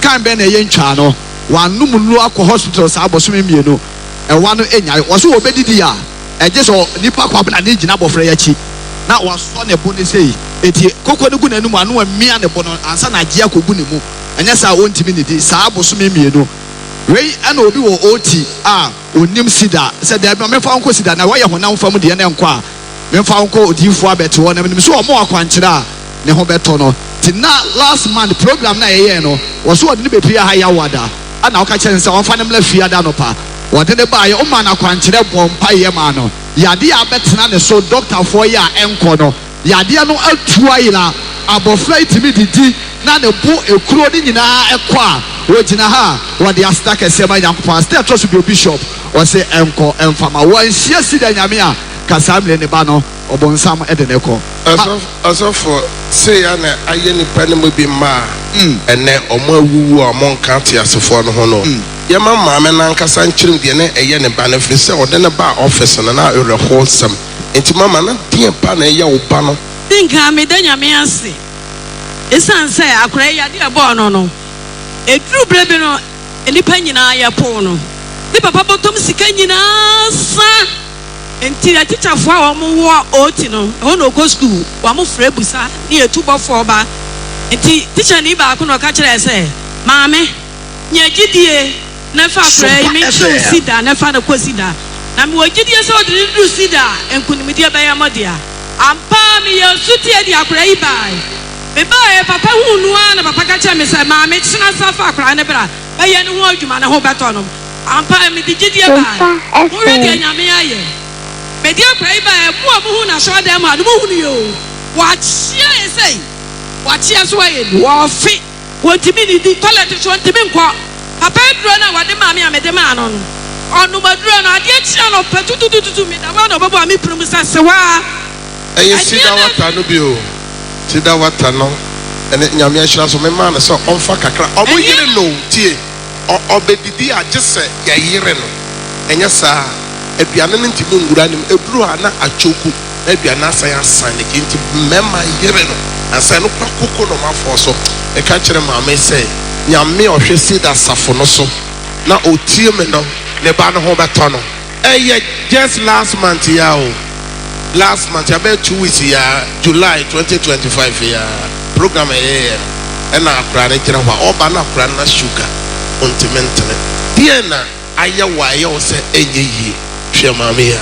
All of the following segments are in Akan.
kan be na ye ntwa no wanum lu akọ hospital sa abosome mienu one enya was obedidi a just nipa kwabna ne gina bofra yachi na waso ne bo ne sei eti kokko ne gu nanum anu amia ne bo no ansa na agye akogu ne mu anya sa ontimi ne di sa abosome mienu wei ana obi wo oti a onim Cedar se da me fa onko Cedar na waye honam fam de ne nko a me fa onko odifo abete wo na me so omo akwankyere a ne ho beto no ti na last month program na ye no waso ode ne bepi ha ya wada ana oka kyen se onfa ne mla fia da no pa wode ne ba ye o ma na kwankyere bompa ye ma no yade a betena ne so doctor for ya enko no yade no atua yila abofra itimi didi na ne bo ekuro ni nyina ekọ a wogina ha wode asta kese ma yankopon asta trust be bishop o se enko enfama wan hia Cedar nyame a kasamle ne ba no obonsam ede ne ko asofo say ya na aye ni pane mo bi ma ene omo awuwu omo nka te asefo no ho no ye ma maame na nkasa nkyerem de ne eye ne ba na firi se ode ne ba office na ere wholesome enti mama na de pa na eye wo ba no dinka me da nyame ase esan say akora ya de abo no eduru brebe no enipa nyina ya po no ni papa botom sika nyina sa enti a teacher fo a wo wo oti no ho no go school wa mo frɛ busa ni etubo fo ba enti teacher ni ba ko no ka kyerɛ sɛ maame nya gidie na fa frɛ mi chu Cedar na fa na ko Cedar na me wo gidie sɛ odi du Cedar enkunimidie ba ya modia ampa mi ye sutie di akora yi bai me ba e papa hu nu na papa ka kyerɛ me sɛ maame kyena sa fa akora ne bra ba ye ne ho adwuma na ho beto no ampa mi di gidie bai wo re di nyame aye media pray by mu na so dem adu mu hu yo wa chia esei wa chia so aye wa fi wontimi ni di toilet so wontimi nko papa duro na wade maami amede ma no onu maduro na ade chia no petutututu mi da wa no babo ami prum sa se wa eye Cedar wata no bi o Cedar wata no ene nyame ahira so me ma na so onfa kakra obo yire no tie obedidi agese ya yire no enya sa aduane no ntimi ngura nim eburu ana achoku aduane asan asan ne kinti mema yere no asan no kwakoko no mafo so e ka kire maame se nyame ohwe Cedar safo no so na otie me no ne ba no ho beto no just last month ya o last month about 2 weeks ya July 2025 ya program na akura ne kire ho oba na akura na sugar ontimentene die na ayawa ya o se enye Mamia.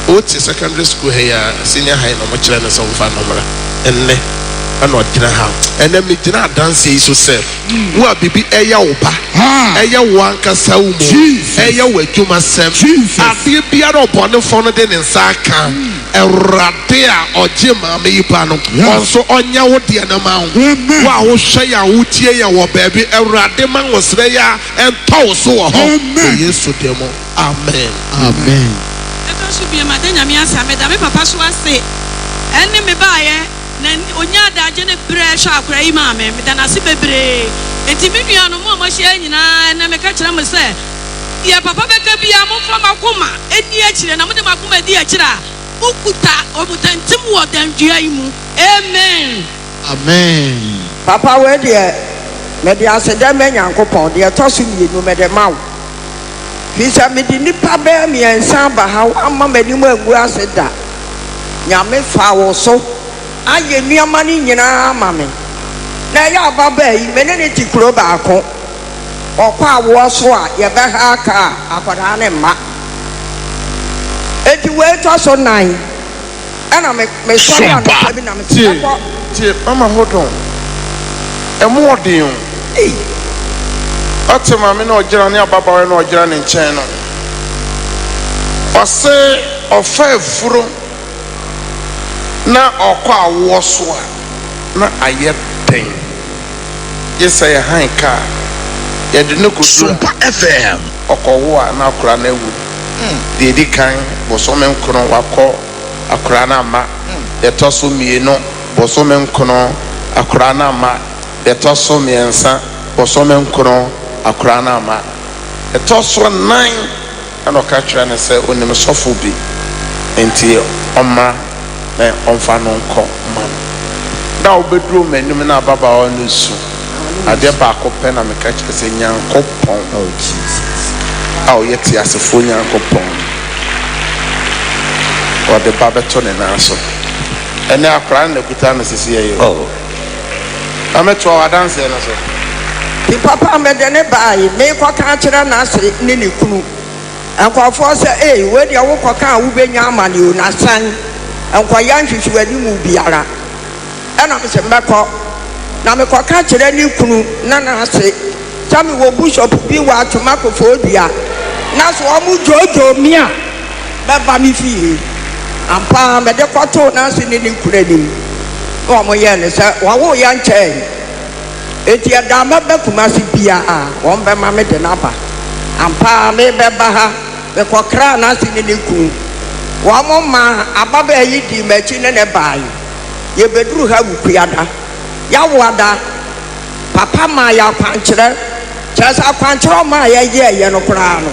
What's secondary school here? Senior high no much less some fun number. And I'm not dinner house. And then me dinner dance so self. What be Eya Opa? Eya Wanka Saumo. Eya Wetuma Sem. I be Piano upon the phone in Saka. A Ratea or Jima Mipano. Also on your dear amount. Wow, Shaya Utia or baby. A Rademan was there and Toso. Yes, to demo. Amen. Amen. That should be a madam. Me papa so say. Ene me baye na onya da je ne bre sha akura yi ma me da na se bebre. Enti me nua no mo hye nyina na me ka kire mo se ye papa beka bia mo fa makoma eni akire na mo de makoma di akira ukuta omutantim wo dandua yi mu. Amen. Amen. Papa we de me de aseda me nyankopon de toso mienu me de mawo. Fisa me di nipa be me ensan ba ha amma me ni mo agu aseda. Nyame fa wo so aye nuama ni nyina ama me. Na ya baba yi me ne ti kuro ba ko. Okwa wo so a ye be ha aka akwada ne ma. Eti we toso 9. Ana me so na no bi na me tie mama hold on. Emo odin. Atema me na ogira ne ababa we na ogira ne nchen no. Ose ofa furo na okwa awo so a na aye pen. Yesa ya hanka. Ya de no kudu. Sompa FM. Okowo a na akura na ewu. De di kan bosome nkono wakọ akura na ama. De toso mieno bosome nkono akura na ama. De toso miensa bosome nkono akura na ama. De toso 9 ana ka kira ne se onim sofo bi. Enti oma na onfa no nko ma. Da obedru manim na baba onu su. Ade baako pɛ na meka kyerɛ sɛ Nyankopɔn. Oh Jesus. A ɔyɛ te asefo Nyankopɔn. Ɔde ba bɛtɔ ne nan so. Ɛnɛ akora na kuta no sisi yɛ. Oh. Ameto adanse na so. Ti papa me de ne bae me kwa ka kyerɛ na ase ne ne kunu. Akwafo sɛ we de wo kwa ka wo benya amane o na san. Enkwa ya nhwehwe wani mu biara. Ɛna me sɛ mbɛkɔ. Na me kwa ka kyerɛ ne kunu na na ase. Sami wo bishop bi wa atoma kofo dua. Na so omu jojo mi a. Bɛba mi fie. Ampa me de kɔto na ase ne ne kunu anim. No mo ye ne sɛ wa wo ya nkyɛn. Eti adama be kumasi bia won be ma me de naba ampa me be ba ha be kokra na si ne ku wa mo ma ababa yi di machi ne baai ye beduru ha wukuada ya wada papa ma ya kwankyere kyesa kwankyere ma ya ye no kra no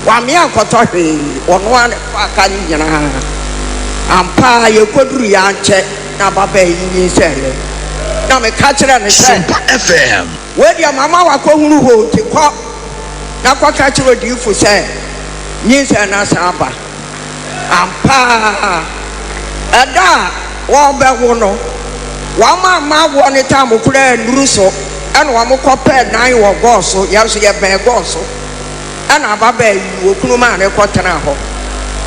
wa me akoto hwe ono an aka ni nyina ampa ye koduru ya nche na baba yi ni sele na me ka kyerɛ ne sɛ Sompa FM. we dia mama wa ko huru ho ti kɔ na kɔ ka kyerɛ odiifo sɛ nyinsa na saba ampa ɛda wo bɛ wo no wa ma wo ne tam kura nduru so ɛna wa mo kɔ pɛ nan wɔ gɔso yɛ so yɛ bɛn gɔso ɛna baba yi wo kunu ma ne kɔ tena hɔ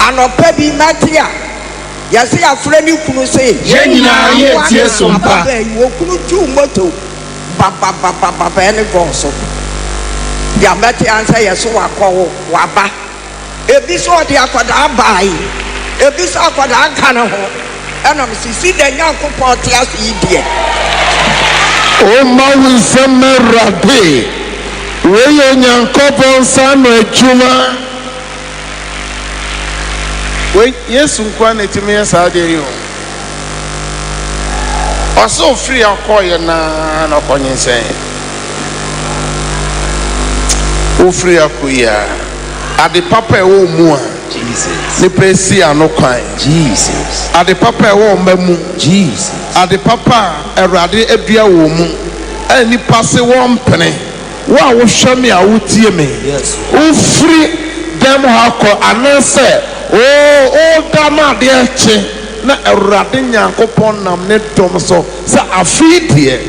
anɔpa bi matia yasi afre ni kunu se Yɛn nyinaa yɛ tie Sompa. wo kunu tu moto ba ne gɔso ya meti ansa yeso wakɔ waba ebi so de akɔda bai ebi so akɔda aka ne ho ɛna sisi da Nyankopɔn te ase yi die O ma wisem Awurade. We ye Nyankopɔn sa no adwuma. We Yesu nkwa na timi yɛ saa de yi o. Ɔso free akɔyɛ na kɔnyensen. O free akɔyɛ. Ade papa ɛwɔ mu a. Jesus. Ne presi ano kwan. Jesus. Ade papa ɛwɔ mba mu. Jesus. Ade papa Awurade adua wɔ mu. Ani pase wɔn pene. Wo a wo hwɛ me a wo tie me. Yes. Wo free dem ha kɔ anase. O dama de eche na Awurade Nyankopɔn nam ne dom so sɛ afi deɛ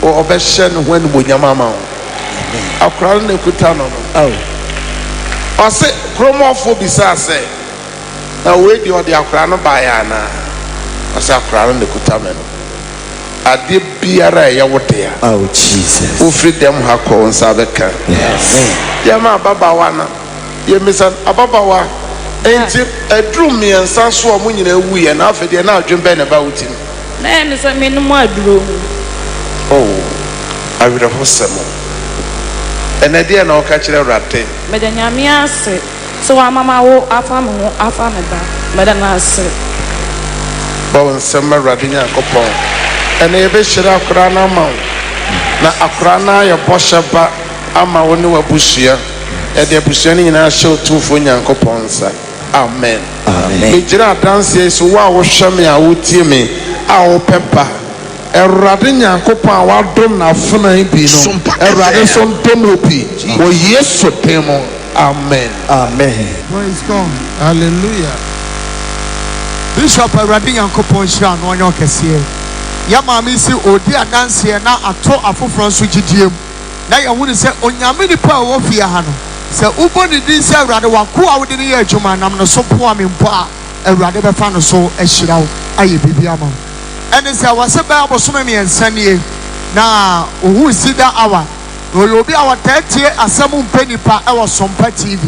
o ɔbɛhyɛ no ho ani bonyama ma wo. Akora no kuta no no. Oh. Ɔse kromɔfo bisa sɛ na we di ɔde akora no ba ya na. Ɔse akora no kuta me no. Ade biara ɛyɛ wo dea. Oh Jesus. Wo free dem ha kɔ nsa bɛka. Yes. Yɛma ababawa na yɛmisa ababawa enti edrum miɛnsa so a mo nyina wu yɛ na afɛ deɛ na adwen bɛ na ba wuti no. Na ɛne sɛ me no mu aduro mu. Oh, awerɛho sɛm. Ɛnɛ deɛ na ɔka kyerɛ Awurade. Mede nyame ase sɛ wamama wo afa me ho afa me ba mede no ase. Ba wo nsɛm Awurade Nyankopɔn. Ɛnɛ yɛbɛhyira akora no ama wo. Na akora no ayɛ bɔhyɛ ba ama wo ne w'abusua. Yɛde abusua no nyinaa hyɛ Otumfoɔ Nyankopɔn nsa. Amen. Amen. Megyina adanseɛ so wo a wohwɛ me a wotie me a wopɛ ba. Awurade Nyankopɔn a wadom n'afena bi no. Sompa Awurade FM. so ndom obi. Wɔ Yesu din mu. Amen. Amen. Praise God. Hallelujah. Bishop Awurade Nyankopɔn hyira no ɔnyɛ ɔkɛseɛ. Ya maame si odi adanseɛ na ato afoforo nso gyidie mu. Na yɛhu ne sɛ onyame nipa a ɔwɔ fie ha no. Sɛ wobɔ ne din sɛ Awurade wako a wode ne yɛ adwuma nam no so poa me mpo a Awurade bɛfa no so ahyira wo ayɛ biribi ama wo. Ɛne sɛ wɔsɛ bɛyɛ abosome mmiɛnsa nie na ohu Cedar hour na ɔyɛ obi a wɔtɛɛtie asɛm mpɛ nipa ɛwɔ Sompa TV.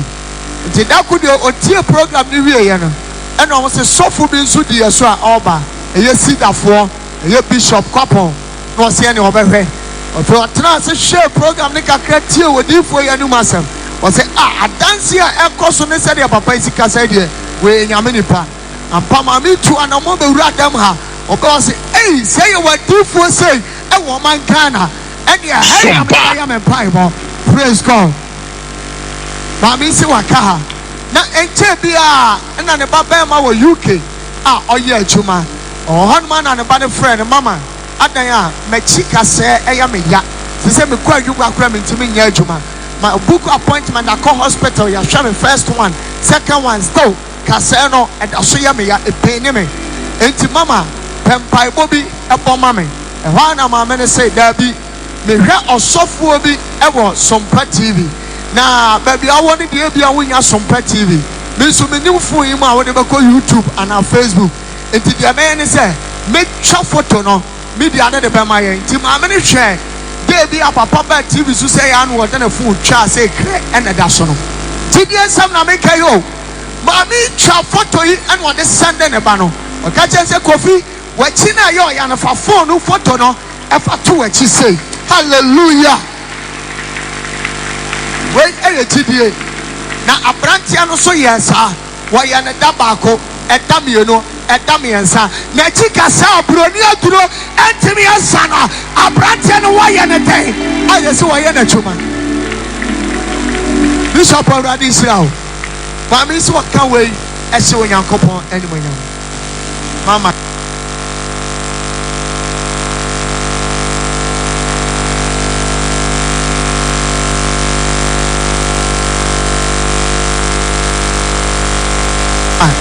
Nti da ko deɛ ɔtie program ne wieɛ no ɛna ɔmo sɛ sɔfo bi nso di yɛ so a ɔreba ɛyɛ Cedarfoɔ ɛyɛ Bishop Kwapong na ɔsɛ ne ɔbɛhwɛ ɔfɛ ɔtena ase hwɛ program ne kakra tie wɔ diifoɔ yɛ anum asɛm ɔsɛ adanse a ɛkɔ so ne sɛdeɛ papa yi sika sɛ deɛ wɔyɛ nyame nipa ampa maame tu anamɔ bɛwura adam ha ɔbɛwɔ sɛ sɛ yɛ wɔ diifoɔ sɛ ɛwɔ ɔman Ghana ɛdeɛ ɛyɛ amɛyɛ mɛ mpaebɔ. Praise God. Maame si waka ha na ɛnkyɛ bi a ɛna ne ba bɛrima wɔ UK a ɔyɛ adwuma ɔhɔ no ma na ne ba ne frɛ ne mama adan a mɛkyi kasɛɛ ɛyɛ me ya She said, me quite you go cram into me near Juma. My book appointment at co hospital, you shall be first one, second one, still Casano and Australia me a pain me. Enti mama, Pempai Bobby, a bomb. And one of my men say, there be me hear or software be ever Sompa TV. Now, baby, I want to give you a wing at Sompa TV. Me so me new phone him, I want to go YouTube and our Facebook. And the man say, make short photo no, me the other by my end. Tim, I'm going to share. There be a papa TV to say, I want a food, child say, and a dasono. Tidia some na make yo. Mami short photo and what the Sunday in a bano. Or catch us a coffee. What China yo and if a phone photo no, if a two what she say. Hallelujah. Wait a TDA. Now a branchiano so yes, why an a dabako, a damiono, a damiansa. Natika sa bronia duro, Antimia sana, a branchiano why an a day. I just why an a chuma. Bishop already now. Mammy, so what can we as so young couple anyway? Mama.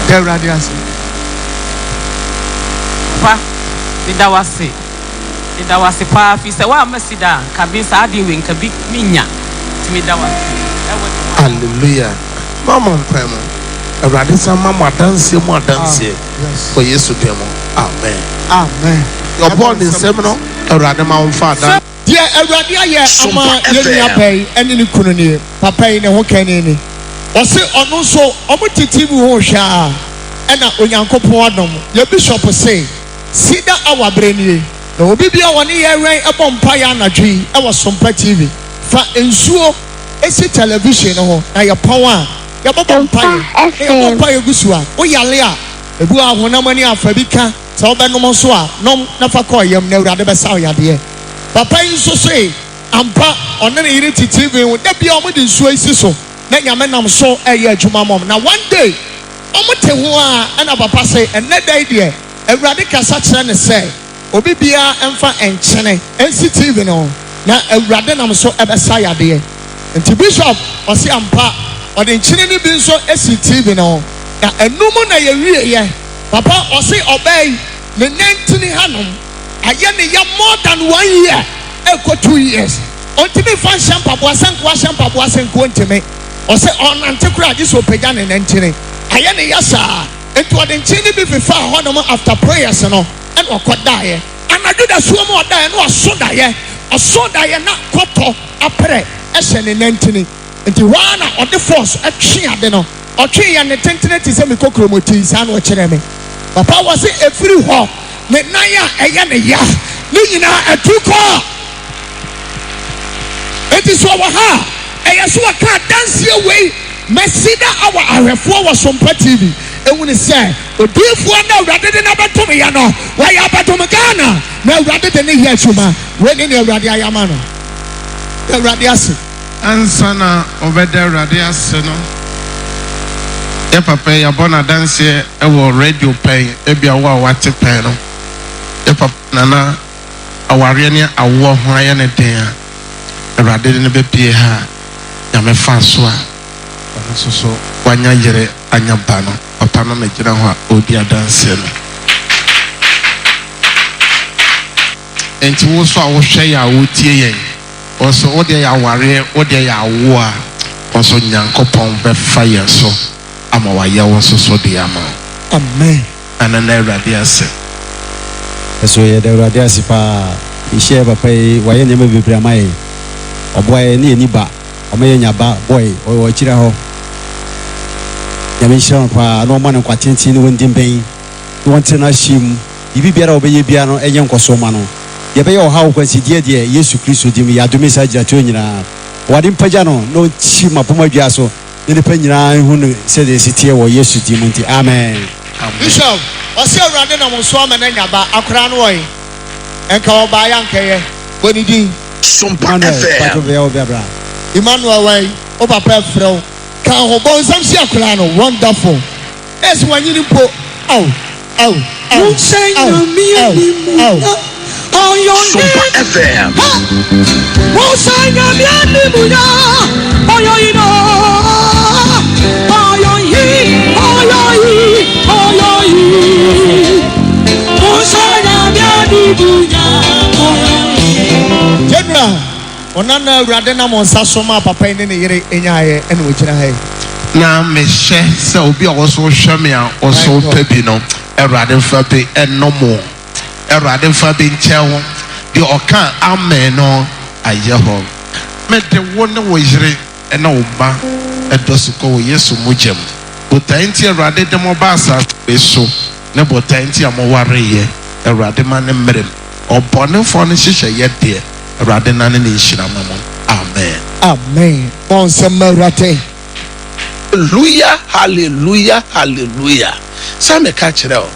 There radiance. Pa, ida wasi pa fi se wa masida kabisa adi wen kabi minya timi da wasi. Hallelujah. Mama mpemo. Awurade sa mama dance for Yesu demo. Amen. Amen. Your born in seminal. Awurade ma umfa dan. Dear Awurade aye ama yeni abai ene ni kunu ni papa yi ne ho kane ni. Ose ono so omutitibu ho hwa ena onyankopon adom ye bishop say Cedar our branie na obi bia woni ye wen ebompa ya anadwi e wo Sompa TV fa ensuo esi television ho na ye pon a ye bompa ye gusu a o yale a ebu ahonamani afa bi ka se obenom so a nom na fa ko yam na Awurade be sa oyade papa nso say ampa onne ne yiri TV wo da bia omudi nsuo isi so na nyame nam so eye adwuma mom na one day omote ho a na papa say enne dai de Awurade kasa kire ne say obi bia emfa enchene NCTV no na Awurade nam so ebesa yade enti bishop o se ampa o de enchene ni bi so SCTV no na enum na ye wie papa o se obey ne nantini hanom aye ne ya more than 1 year eko 2 years ontimi fan shampoo asenko ntimi o se on antekura ji so pagya ne nantini aye ne yasa enti o de nchini bi fifa honom after prayers no en okodaye anadu da so mo odaye no osodaye na koto apre ehye ne nantini enti wana o de force atwe ade no otwe ya ne tentene ti se me kokromoti sa na o kire me papa was every ho ne naya eye ne ya ne nyina atuko enti so wa ha eye so ka dance away mesida our arefo was Sompa TV ewuni say odifo na Awurade de na betom ya no wa ya betom Ghana na Awurade de ne ya chuma we ne Awurade ayama no Awurade ase Ansana obeda Awurade ase no e papa ya bona dance e wo radio pen e bia wo awate pen no e papa nana aware ne awo ho aye ne den a Awurade de ne be pie ha ya me fa so a ono so wanya yere anya ba no papa no na gira ho a odi dance no enti wo so a wo hwe ya wo tie yen wo so wo de ya ware wo de ya awo a wo so Nyankopon be fa yen so ama wa ya wo so de ama amen anana Awurade ase eso ye de Awurade ase pa ishe papa yi wa ye nyame bebre amaye oboy ni eni ba omaye nyaba boy o chira ho nyame shira pa no ma ne kwatenti ni wondi mben ni wonte na shim ibi biara obeye bia no enye nkoso ma no ye be ye o hawo kwasi die Yesu Kristo dim ya dumi sa gira to nyina wade mpaja no no chi mapoma dua so ne pa nyina hu ne se de sitie wo Yesu dim nti amen bishop o se Awurade na mo so amana nyaba akora no oyi enka oba ya nkeye boni din Sompa FM. Emmanuel way o papa frɛ kan ho bon sam si akora no wonderful es wanyi ni po au Sompa FM. General, onana urade na monsa soma papa ne ne yere enyaye ene wogina hai. Na me hye sɛ obi a wɔso hwɛ me a ɔso pɛ bi no Awurade mfa bi ɛnomo Awurade mfa bi nkyɛn ho deɛ ɔka amen no ayɛ hɔ mede wo ne wo yere ɛna wo ba ɛdɔ so kɔ wɔ Yesu mogyam botae nti Awurade de mo ba asase so ne botae nti a mowareyɛ Awurade ma ne mmerem ɔbɔnefoɔ no hyehyɛ yɛ deɛ Awurade na ne nhyira ma mo amen Amen. Onsema urate. Hallelujah, hallelujah, hallelujah. Some catch it out.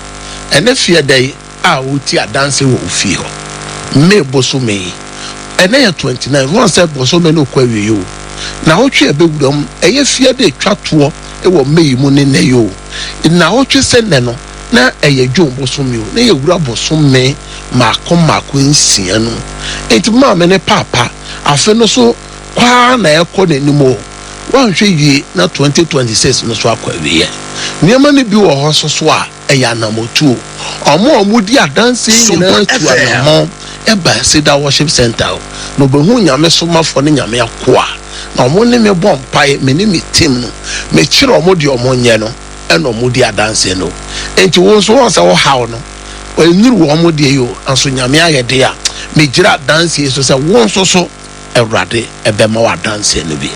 And if you're there, I will tear dancing with fear. May Bosume. And then 29, one said Bosome no query you. Now, what you a big dom, and if you're the chat to it will make money ne you. Now, what you said, Nano, now a Joe Bosumu, nay a grab Bosume, Marcom Marquin Siano. Ain't mamma and papa, I feel no so qua na anymore. One ye na 2026 no so akwawie niam ne bi wo hoso so a eya namotu omo omudi adanse nyina tu anamo eba Cedar worship center no behu nyame so mafo ne nyame akoa na omo ne me bom pai me ne me team no me kire omo de omo nye no ena omudi adanse no enti wo so wo se wo haw no oniru wo omo de yo anso nyame ayede a me gira adanse so se wo so so Awurade ebema wa dance no bi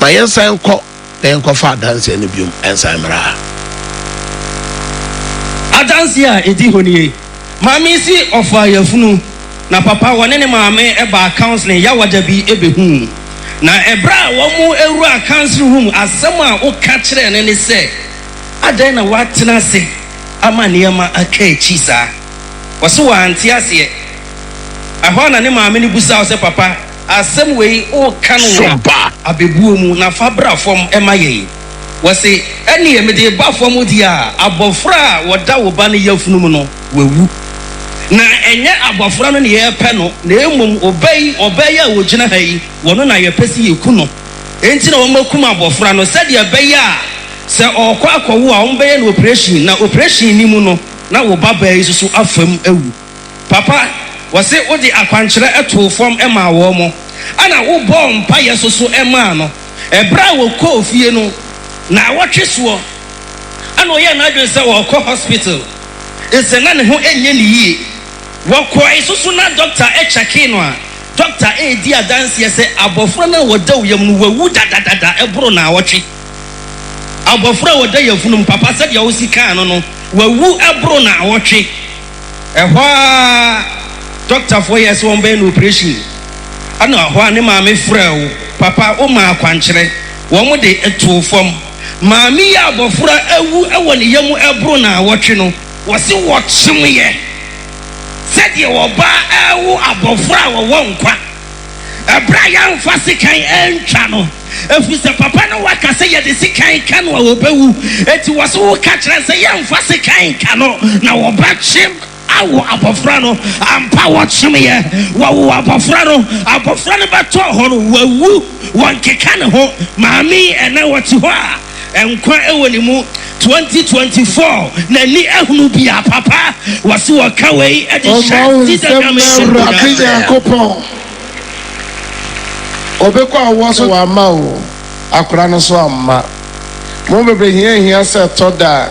ma yensan kɔ na yenkɔ fa dance no bi ensan mra adanse a edi honie maami si ofa yafunu na papa wone ne maame eba counseling ya wada bi ebehu na ebra wo mu ewura counseling room asɛm a wo ka kyerɛ ne ne sɛ adan na watena se ama nneɛma aka echi saa wɔso wa ante ase ahɔ na ne maame ne busa wo sɛ papa asem wei o kanwa abebuo mu na fabra fom ema ye wose ene emede ba fom di a abofra woda wo ba ne yafunu mu no wawu na enye abofra no ne ye pe no na emum obey a wogina ha yi wono na ye pesi ye ku no enti na wo makum abofra no sɛ de ebey a sɛ ɔkɔ akɔwo a wo bɛyɛ no operation na operation ni mu no na wo ba ba yi so afam awu papa wose odi akwankyerɛ eto fom ema wo mo ana wo bom pa yesoso ema no ebra wo kɔ ofie no na wɔtwe soɔ ana ɔyɛ na adwen sɛ wɔkɔ hospital esena ne ho enye ne yie wɔkɔ isoso na doctor echeke no a doctor edi adanse sɛ abofra na wɔda wo yam no wawu dadadada ebro na wɔtwe abofra wɔda yafunu papa sɛ deɛ wo sika no no wawu ebro na wɔtwe ɛhɔ doctor for years one be no operation ana ho ane maame frɛ papa o ma akwankyerɛ wo mo de eto fam maame ya abofra awu ɛwɔ ne yam ɛbro na wɔtwe no wɔse wɔkyem yɛ sɛ de wo ba awu abofra wo nkwa ɛbra ya mfa sikan ɛntwa no efi sɛ papa no waka sɛ yɛ de sikan ka no wo bewu eti wɔse wo ka kyerɛ sɛ yɛ mfa sikan ka no na wo ba kyem awo abofra no ampa wɔkyem yɛ wo abofra no bɛtɔ hɔ no wawu wɔnkeka ne ho maame ɛna wɔte hɔ a ɛnkwa ɛwɔ ne mu 2024 na ni ehunu bia papa wɔse wɔka wei ɛde hyɛ Cedar Yakopon obekɔ awɔ so wa ma o akora no so amma mo bebre hia sɛ tɔda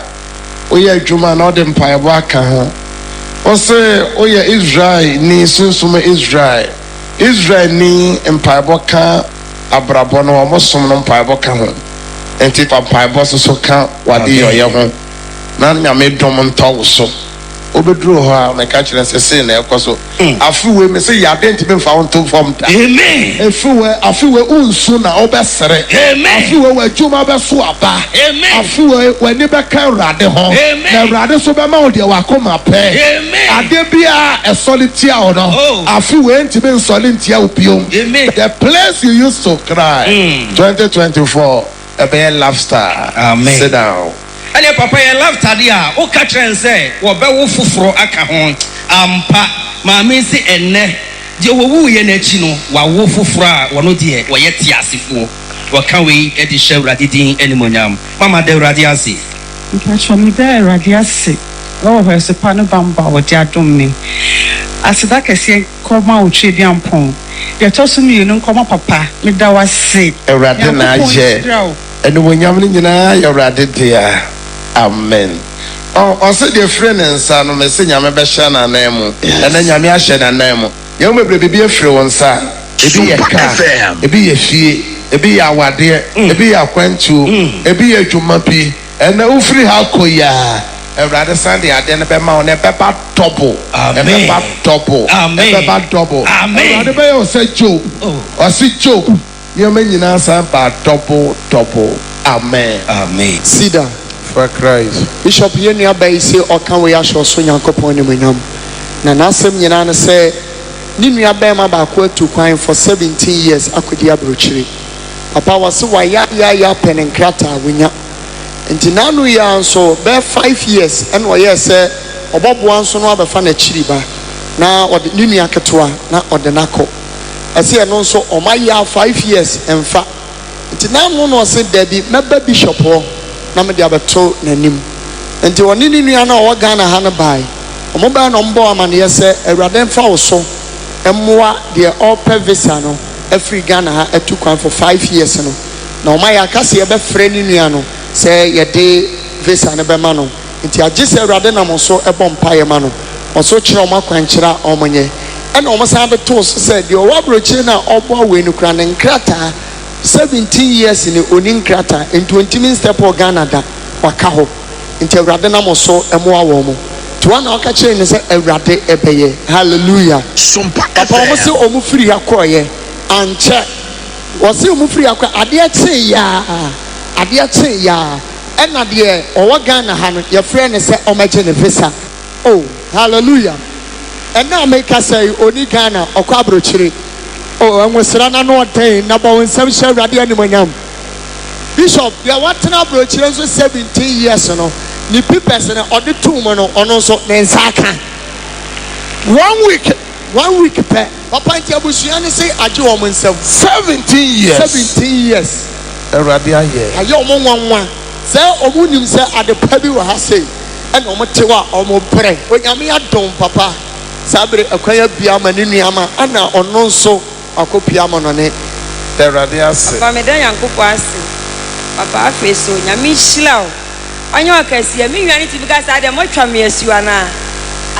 oyɛ adwuma na ɔde mpaebɔ aka ho ose oye Israel ni sunsume Israel ni mpaebɔ ka abrabɔ no ɔmo som no mpaebɔ ka ho enti mpaebɔ so ka wade yɛ ho na nyame dom ntɔw so obeduro hɔ a meka kyerɛ sɛ sei na ɛkɔ so afiwe me sɛ yade ntimi mfa wo nto fam da amen afiwe unsu na obɛsere amen afiwe w'adwuma bɛso aba amen afiwe w'ani bɛka Awurade ho na Awurade so bɛma wo deɛ wakoma pɛ amen ade bia ɛsɔle tia wo no afiwe ntimi nsɔle ntia wo biom the place you used to cry 2024 ɛbɛyɛ laughter amen sit down. Ane papa ye love tadi a o ka kyerɛ nsɛ wo bɛ wo foforo aka ho ampa maame si enne je wowu ye na chi no wawo foforo a wono de wo ye te asefo waka we e di shawrade din animonyam mama de urade ase mpacho mi da urade ase wo ho se pa no bamba wo de adom mi asida kese koma otwe di ampon de tosu mi no koma papa mi da wase urade na je animonyam ni nyina ya urade dia amen. Oh, said your friend and son of Messiah, Mabasha, and Nemo, and then Yamiasha and Nemo. You may be a free one, sir. It be a car, it be a fee, it be our dear, it be a quenchu, it be a jumapi, and no free halcoya. A rather Sunday, I then a mount a pepper double, a pepper double, a pepper double. Amen. The bay said Joe, or see Joe. You mean you answer about double. Amen. Amen. Cedar. For Christ. Bishop Yenia Bay say or can we assure Sonya Coponimum? Nanasem Yanana say Nimia Bema backward to crime for 17 years. Akudia Bruchiri. Papa was so ya pen and crata winya. And Tinanu ya so bear 5 years and why yes sir or Bob once on other fan a chiriba. Now or the Nimia Katua, not or the Nako. I say no so or my ya 5 years and fa. Tinanu no said Debbie, member Bishop or. Na me de abeto nanim enti woni ni nua na o Ghana ha ne bai omo ba no mbo amane se awurade mfa wo so emmoa de ope visa no afri Ghana ha atu kwan for 5 years no na o ma ya kase ye be frɛ ni nua no se ye de visa ne be ma no enti agye se awurade na mo so ebo mpaye ma no o so kyerɛ o ma kwan kyerɛ o monye ɛna o mo sa de to se de o wabrochi na obo we no kra ne nkrata 17 years in the Onin Krata and 20 minutes step or Ganada or Kaho until Radenamo so a more woman. To one okache is a rade ebeye. Hallelujah. Sompa almost Omufri Akoye and check was Omufri Akwa Adiate ya and Nadia or Ghana Han, your friend is a Omagene Visa. Oh, hallelujah. And now make us say Oni Ghana or Kwabrochiri. Oh, and was Rana no attain number one some share radio animonyam. Bishop, you are watching our brochures 17 years no. Ni people or the 2 mono on also then Saka. 1 week pay. Papa Tiabusiani say I do woman 17 years. 17 years. A radio year. I yo one. Say Omunim say at the Pebi wa say and Omotewa Omo pray. When Yamia don papa. Sabre acquire Biama Niniama and now on so. Akopiamo none the radias Papa me dan yankopo ase Papa afeso nyame hira o onye okasi me nwane ti because ade mo twa me asu ana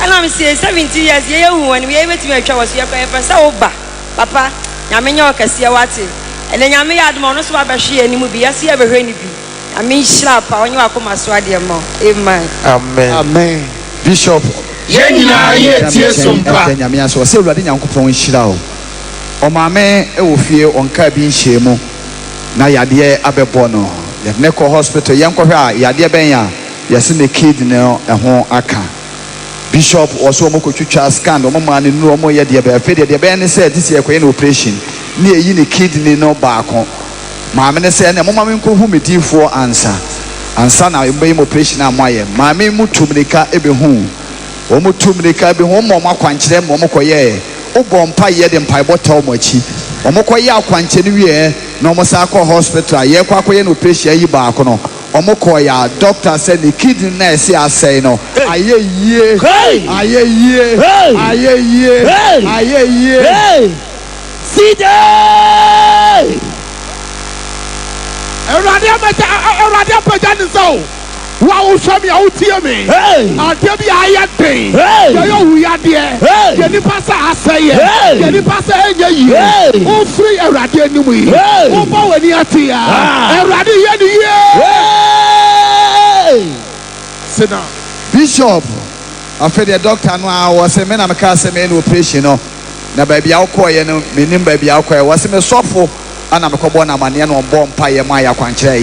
ana me say 70 years ye hu woni me betimi atwa wo so ye kwa pesa oba Papa nyame nya okasi wate ene nyame ya admo no so abahwe animu bi yase ya behwe ni bi nyame hira pa onye akoma so ade mo amen amen Bishop Yenina ye tie sompa nyame aso se awurade nyankopɔn hyira o Omame ewofie onka bi nhyiemu na yade abebɔ no ne kɔ hospital yankɔhwɛ a yade ben ya yɛse ne kidney ɛho aka Bishop also omokotwitwa scan omoma ne nu omo yɛ de be afi de ben ne sɛ disi ekɔyɛ no operation ne eyi ne kidney no baako maame ne sɛ ne momma me nkohu medifo ansa na mbɛyim operation amoyɛ maame mu tumnika ebehu omo tumnika ebehu omo akwankyerɛ mo kɔyɛ Ubompa ye de mpaibo tawmochi. Omoko ya kwanche ni wie na omosa akɔ hospital ye kwa koye no patient yi ba akono. Omoko ya doctor said the kidney na se asɛe no. Aye ye. Cedar. Erade apagya ne so. Wow, show me how to me. I'll tell you how you think. You are there. You pass a say. You pass a year. Oh, free a radio new way. Oh, bow and yatia. A radio sit down. Bishop, I feel the doctor now was a man of a cast man operation. No, baby, I'll call you. Meaning, baby, I'll call you. Was a softful. And I'm a cobona man on bomb pie Maya Quancha,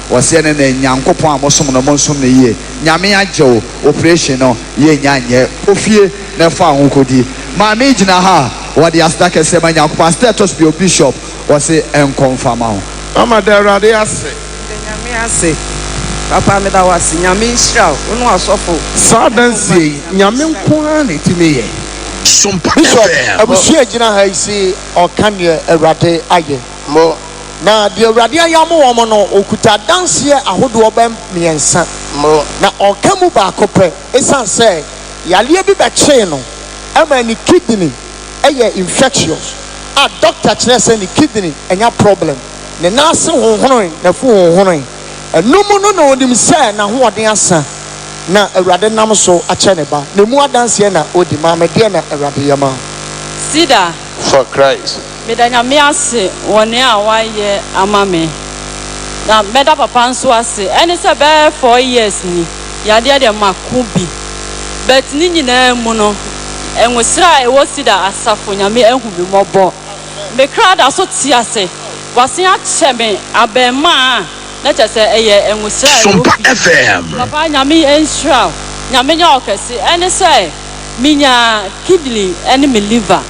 was sending a Yankopon Mosum no Monsum the year. Yamia Joe, operation, ye Yanya, Ofie, never found Kodi. My major ha, what the Astaka said, my Yankopan status be a bishop, was a unconfirmed. Mama, there are the assay. Papa me da wasi nyame nhyira wo no asofo Sadansi nyame nko ani timi ye Sompa Bishop FM. abusua gyina ha yi si ɔka neɛ Awurade ayɛ. Mo Na deɛ Awurade ayɛ ama wɔn no okuta danseɛ ahodoɔ bɛ mmiɛnsa. mo Na ɔka mu baako pɛ ɛsiane sɛ yareɛ bi bɛkyee no ɛma ne kidney ɛyɛ infectious a doctor kyerɛ sɛ ne kidney ɛnya problem ne nan ase honhoroe n'afu honhoroe ɛnum no na onim sɛ n'ahoɔden asa na Awurade nam so akyɛ ne ba na mu adanseɛ na odi maame deɛ na Awurade yɛ ma. Cedar, for Christ. medanyame ase wɔ a wayɛ ama me. Na meda papa nso ase. Ɛne sɛ bɛɛ 4 years ni. Yadeɛ deɛ mako bi. But ni nyinaa mu no, enwosira a ɛwɔ Cedar asafo nyame ehu bi mɔbɔ. Me kra da so te ase. Wasen akyɛ me abɛɛma na kyɛ sɛ ɛyɛ enwosira a ɛwɔ Sompa bi. FM. Papa nyame enhyira. Nyame nya ɔkɛse. Ɛne sɛ minya kidney ɛne me liver.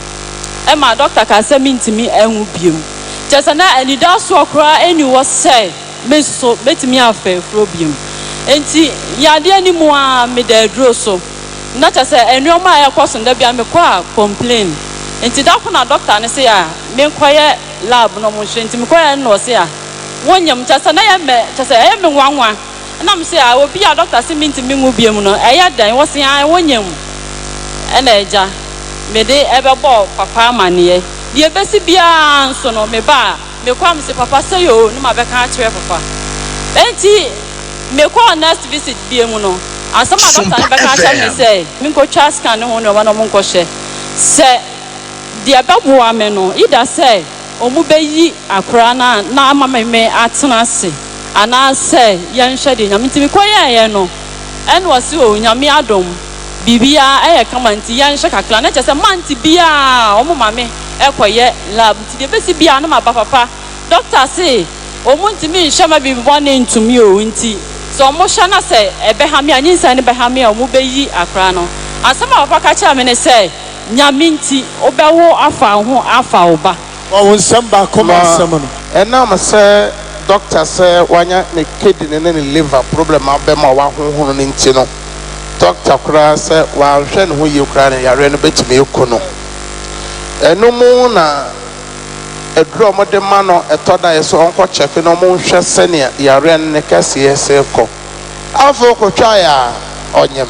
Emma doctor ka say me ntimi ehu biem. Kyɛ na anida so okra eni wo sɛ me so betimi afa fro biem. Enti yade ani mu a me da aduro so. Na kyɛ sɛ enuoma a yakɔ nda bia me kɔ a complain. Enti da ko na doctor ne say a me nkɔyɛ lab no mo hwɛ enti me kɔyɛ no say a wonyam kyɛ sɛ na yɛ me kyɛ sɛ ɛyɛ me nwanwa. Na me say a obi a doctor say me ntimi ngu biem no ɛyɛ dan wo say a wonyam. Ɛna ɛgya me de ebebo papa amane de ebesi bia nso no me ba me kwa me se papa say yo no ma be ka kire papa enti me kwa next visit bia mu no asama doctor ne be ka kire me say me ko twa scan ne ho no ba no mo nkɔhye se de ebebo me no ida say omu be yi akora na ama me atena se ana say yen hwe de nyame ntimi koyɛ no ɛn wɔ se o nyame adom bibia kama nti yan hye kakra na kyese manti bia omo mame ekoye lab nti de besi bia na maba papa doctor say omo ntimi hye ma bibi bone ntumi o nti so omo hye na se ebe ha me anyinsa ne be ha me omo be yi akra no asema papa ka kya me ne say nyame nti obewo afa ho afa oba Wɔn nsɛm baako ma asɛm no. Ɛnam sɛ doctor sɛ wanya ne kidney ne liver problem abɛma wa honhoro ne nti no. Doctor kura sɛ wahwɛ ne ho yie kura ne yare no betumi ekɔ no. Ɛno mu na eduro mo de ma no ɛtɔ da yɛ so ɔnkɔ check no mo hwɛ sɛ ne yare ne kɛseɛ sɛ kɔ. Afɔ kɔtwa ya onyem.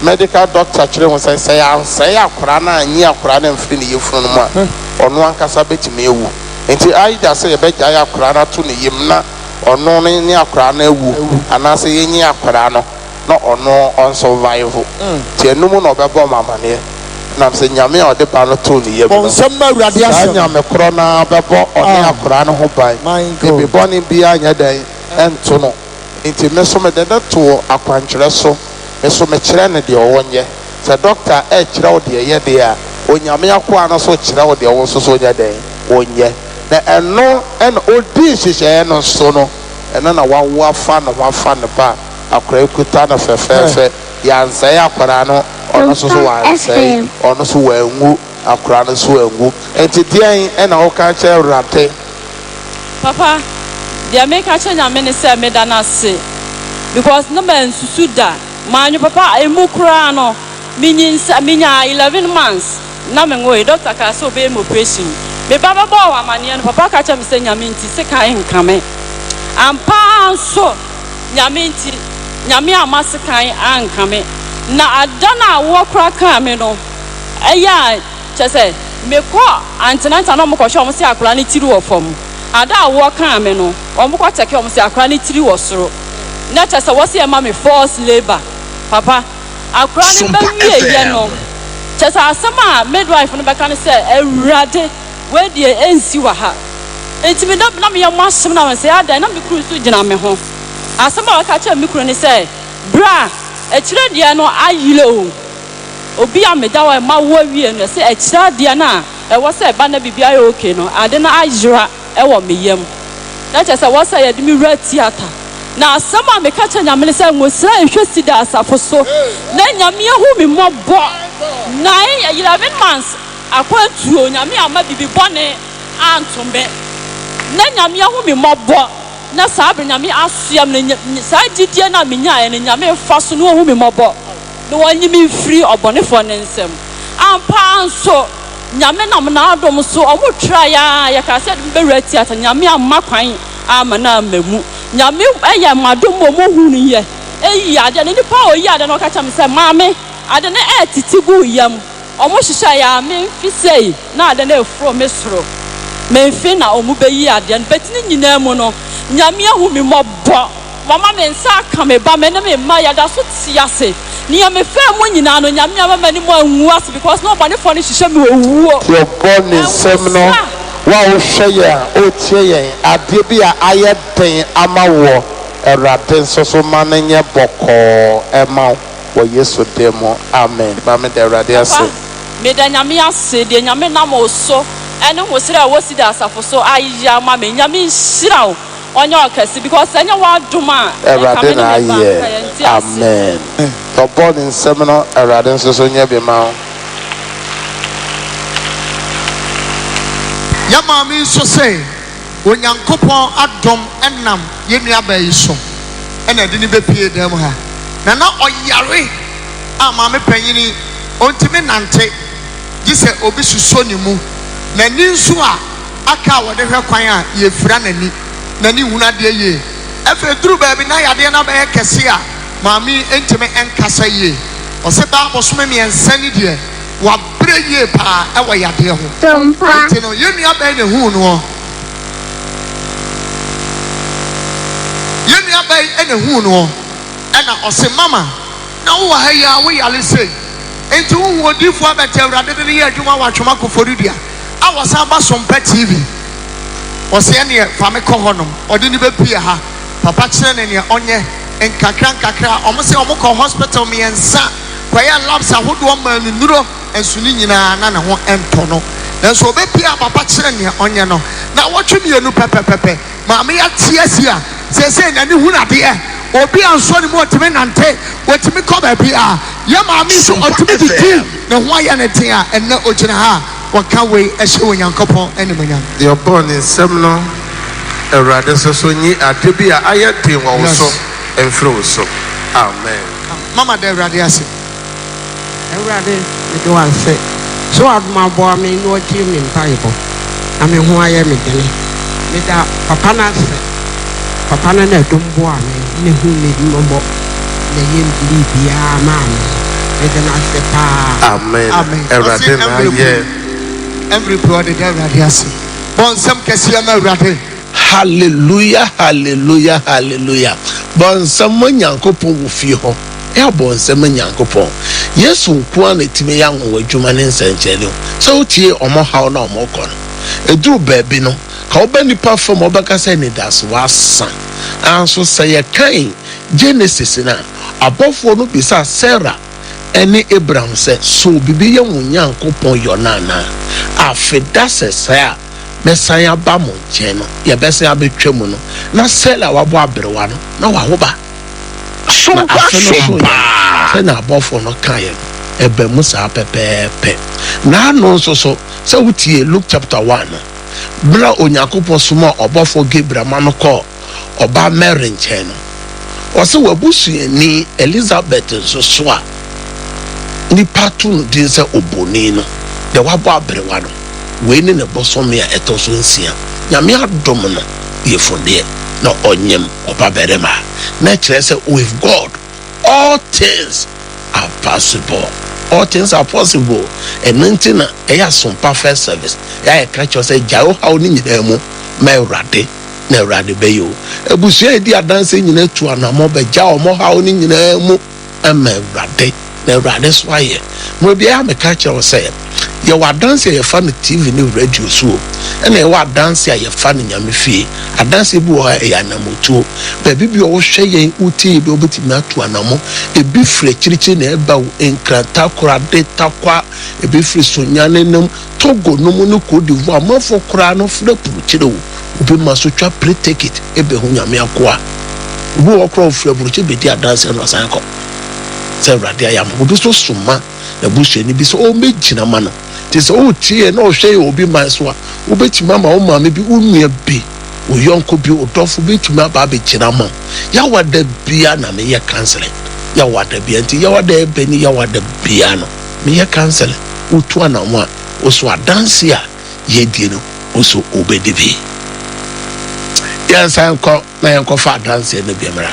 Medical doctor kyerɛ ho sɛ ya sɛ ya akora na anyi akora na mfiri ne yefunu no mu a ɔno ankasa betumi ewu. Nti aida sɛ ye begya ya akora na to ne yem na ɔno ne akora na ewu anase yenyi akora no na ɔno on survive. Ti enum na ɔbɛbɔ mamane na sɛ nyame a ɔde ba no to ne yem no. Nsɛm ma Awurade asɛm. Nyame korɔ na bɛbɔ ɔne akora no ho ban. Ebi bɔne bia nya dan ɛnto no. Nti me so me de to akwankyerɛ so me so me kyerɛ ne de ɔwɔ nyɛ. Sɛ doctor kyerɛ wo de yɛ de a onyame akoa no so kyerɛ wo de ɔwɔ so so nya dan onyɛ. Na ɛno ɛna odi hyehyɛ no so no ɛno na wawo afa no wafa ne ba akora ekuta no fɛfɛɛfɛ yansɛe akora no ɔno so wansɛe ɔno so wangu akora no so wangu enti deɛn ɛna woka kyerɛ Awurade papa deɛ meka kyerɛ nyame ne sɛ meda no ase because no man susu da manyo papa emu kura no minya 11 months na me ngoi doctor ka so be mo operation me baba bo wa mane no papa ka kyerɛ me sɛ nyame nti se kan nkame ampa so nyame nti nyame amase kan ankame na adana wo kura ka me no ɛya kyɛ sɛ me kɔ antenanta no mo kɔ hwɛ mo se akora ne tiri wɔ fam ada wo ka me no o mo kɔ teke mo se akora ne tiri wɔ soro na kyɛ sɛ wo se ma me force labor papa akora ne ba wie ye no kyɛ sɛ asɛm a midwife no bɛka ne sɛ Awurade we die ensi wa ha enti me da na me yɛ mo ahyem na me sɛ ada na me kuru so gyina me ho asɛm a wɔka kyerɛ me kuru ne sɛ bra ɛkyerɛ deɛ no ayile o obi a me da wa ma wo wie no sɛ ɛkyerɛ deɛ na ɛwɔ sɛ ba na bibia yɛ okay no ade na ayira ɛwɔ me yam na kyɛ sɛ wɔ sɛ yɛ de me wura theater na asɛm a me ka kyerɛ nyame ne sɛ ngosira ehwɛ Cedar asafo so na nyame ehu me mmɔbɔ na 11 months akwantuo nyame ama bibi bɔne antombe na nyame ehu me mmɔbɔ na sabre nyame asuam na saa didie na menya ene nyame fa so no hu me mmɔbɔ na wanyi me free obonefo ne nsɛm ampa nso nyame nam na adom so omo tra ya ka se be reti ata nyame amma kwan ama na amamu nyame eya madom mo hunu ye eyi ade ne nipa oyi ade no ka cha me se maame ade ne etitigu yam omo hihya ya me mfisei na ade na efro me soro me mfi na omo beyi ade betini nyina mu no nyame ahu mi mobbo mama me nsa ka me ba me ne me ma ya da so tiase ni ya me fe mo nyina no nyame ama ni mo anwu as because nobody for ni hihya me owuo your born in semino wa o hweye o tie yen ade bi a aye den ama wo erade nsoso manenye boko ema wo yesu demo amen mama de erade ase me da nyame ase de nyame na mo so ene wo sira wo Cedar asafo so ayya ma me nyame nhira onye okasi because enya wa duma erade na aye amen to born in semino erade nsoso nye bi ma ya maami nso sɛ onyankopɔn adom ɛnam yɛnnu aba yi so ɛna de ne bepie dɛm ha na ɔyare a maame panyini ɔntumi nante gye sɛ obi suso ne mu n'ani nso a aka a wɔde hwɛ kwan a yɛfira n'ani hunu adeɛ yie afei duru baabi na yadeɛ no abɛyɛ kɛse a maame ntumi nkasa yie ɔsɛ baa bɔsome mmiɛnsa ne deɛ wabrɛ yie paa ɛwɔ yadeɛ ho nti no yɛnnu aba ne hu no yɛnnu aba ne hu no ɛna ɔsɛ mama na wo wɔ ha yi a wo yale sei nti wo hu odifo abɛtɛ awurade de yɛ adwuma wɔ atwoma koforidia a wɔsan ba Sompa TV ɔsɛ ɛneɛ fa me kɔ hɔ nom ɔde ne bɛpie ha papa kyerɛ ne neɛ ɔnyɛ nkakra ɔmo sɛ ɔmo kɔ hospital mmiɛnsa kɔyɛ labs ahodoɔ ma ne nuro nso ne nyinaa na ne ho ɛntɔ no nanso obɛpie a papa kyerɛ neɛ ɔnyɛ no na wɔtwe mmienu pɛpɛpɛpɛ maame yɛte asi a sɛsɛ n'ani hu nadeɛ obi ansɔ ne mu ɔtumi nante wɔtumi kɔ baabi a yɛ maame nso ɔtumi didi ne ho ayɛ ne den a ɛnɛ ogyina ha a wɔka wei ɛhyɛ onyankopɔn animuonyam deɛ ɔbɔɔ ne nsɛm no awurade soso nyi ade bi a ayɛ den wɔ wo so ɛmfiri wo so amen mama da awurade ase Everybody, we do and say. So I've my boy, me no team in Bible. I mean, who I am again. Me that Papa na say. Papa na don't boy me. Me who need no more. Me him believe ya man. Me then I say pa. Amen. Everybody, everybody has it. Bon some kesi am everybody. hallelujah bon some nyankopon wo fie ho e bon some nyankopon yesu nko na time ya nwo adwuma ne nsankyele so tie omo haw na omo kɔ no eduru baabi no ka oba nipa fam obaka sɛ ne das wasa anso sɛ yɛ kan Genesis na abɔfo no bisa Sarah ɛne Abraham sɛ so bibi yɛ wo nyankopon yɔ nana afeda sɛ sɛ mesaya ba mo nkyɛn no yɛbɛsɛ abɛtwa mu no na Sarah wabɔ abrewa no na wahoba Sompa sɛ na abɔfo no kaeɛ ɛbɛ mu saa pɛpɛɛpɛ na ano nso so sɛ wotie Luke chapter 1 bra onyankopɔn soma ɔbɔfo Gabriel ma no kɔ ɔba Mary nkyɛn no ɔsɛ wabusuani Elizabeth nso so a nipa to no din sɛ oboni no de wabɔ abrewa no wei ne bosome a ɛtɔ so nsia nyame adom no yɛfundeɛ na onyem ɔba berema na kyerɛ sɛ with God all things are possible and ntina ɛyɛ Sompa first service ɛyɛ ka kyerɛ sɛ gyawo haw ne nyinaa mu ma Awurade na Awurade bɛyɛ o abusua edi adanse nyinaa tu anamɔ bɛgya ɔmɔ haw ne nyinaa mu ama Awurade na Awurade so ayɛ mo bia me ka kyerɛ sɛ yɛ wa dance yɛ fa no TV ne radio so ɛna yɛ wa dance yɛ fa no nyame fie adanse bi wɔ yɛ anamotuo baabi bi ɔwɔ hwɛ yɛn uti bi obetimi atu anamo ebi firi kyirikyiri na ɛba wo enkrata korade takwa ebi firi sonyane nam Togo no mu no Côte d'Ivoire amafo kora no fira puru kyire wo obi ma so twa pre-ticket ebe ho nyame akoa obi wɔ kora ofira puru kyire bedi adanse no asan kɔ sɛ Awurade ayam obi so soma na busuani bi so o megyina ma no tis o tie na o hwɛ obi man so a obetimi ama o maame bi unua bi o yonko bi o dɔfo betimi aba abegyina ma yawa da bia na me yɛ counseling yawa da bia nti yawa da beni yawa da bia no me yɛ counseling wotu anamo a oso adanse a yedie no oso obedibi yansa nko na yanko fa adanse na biamra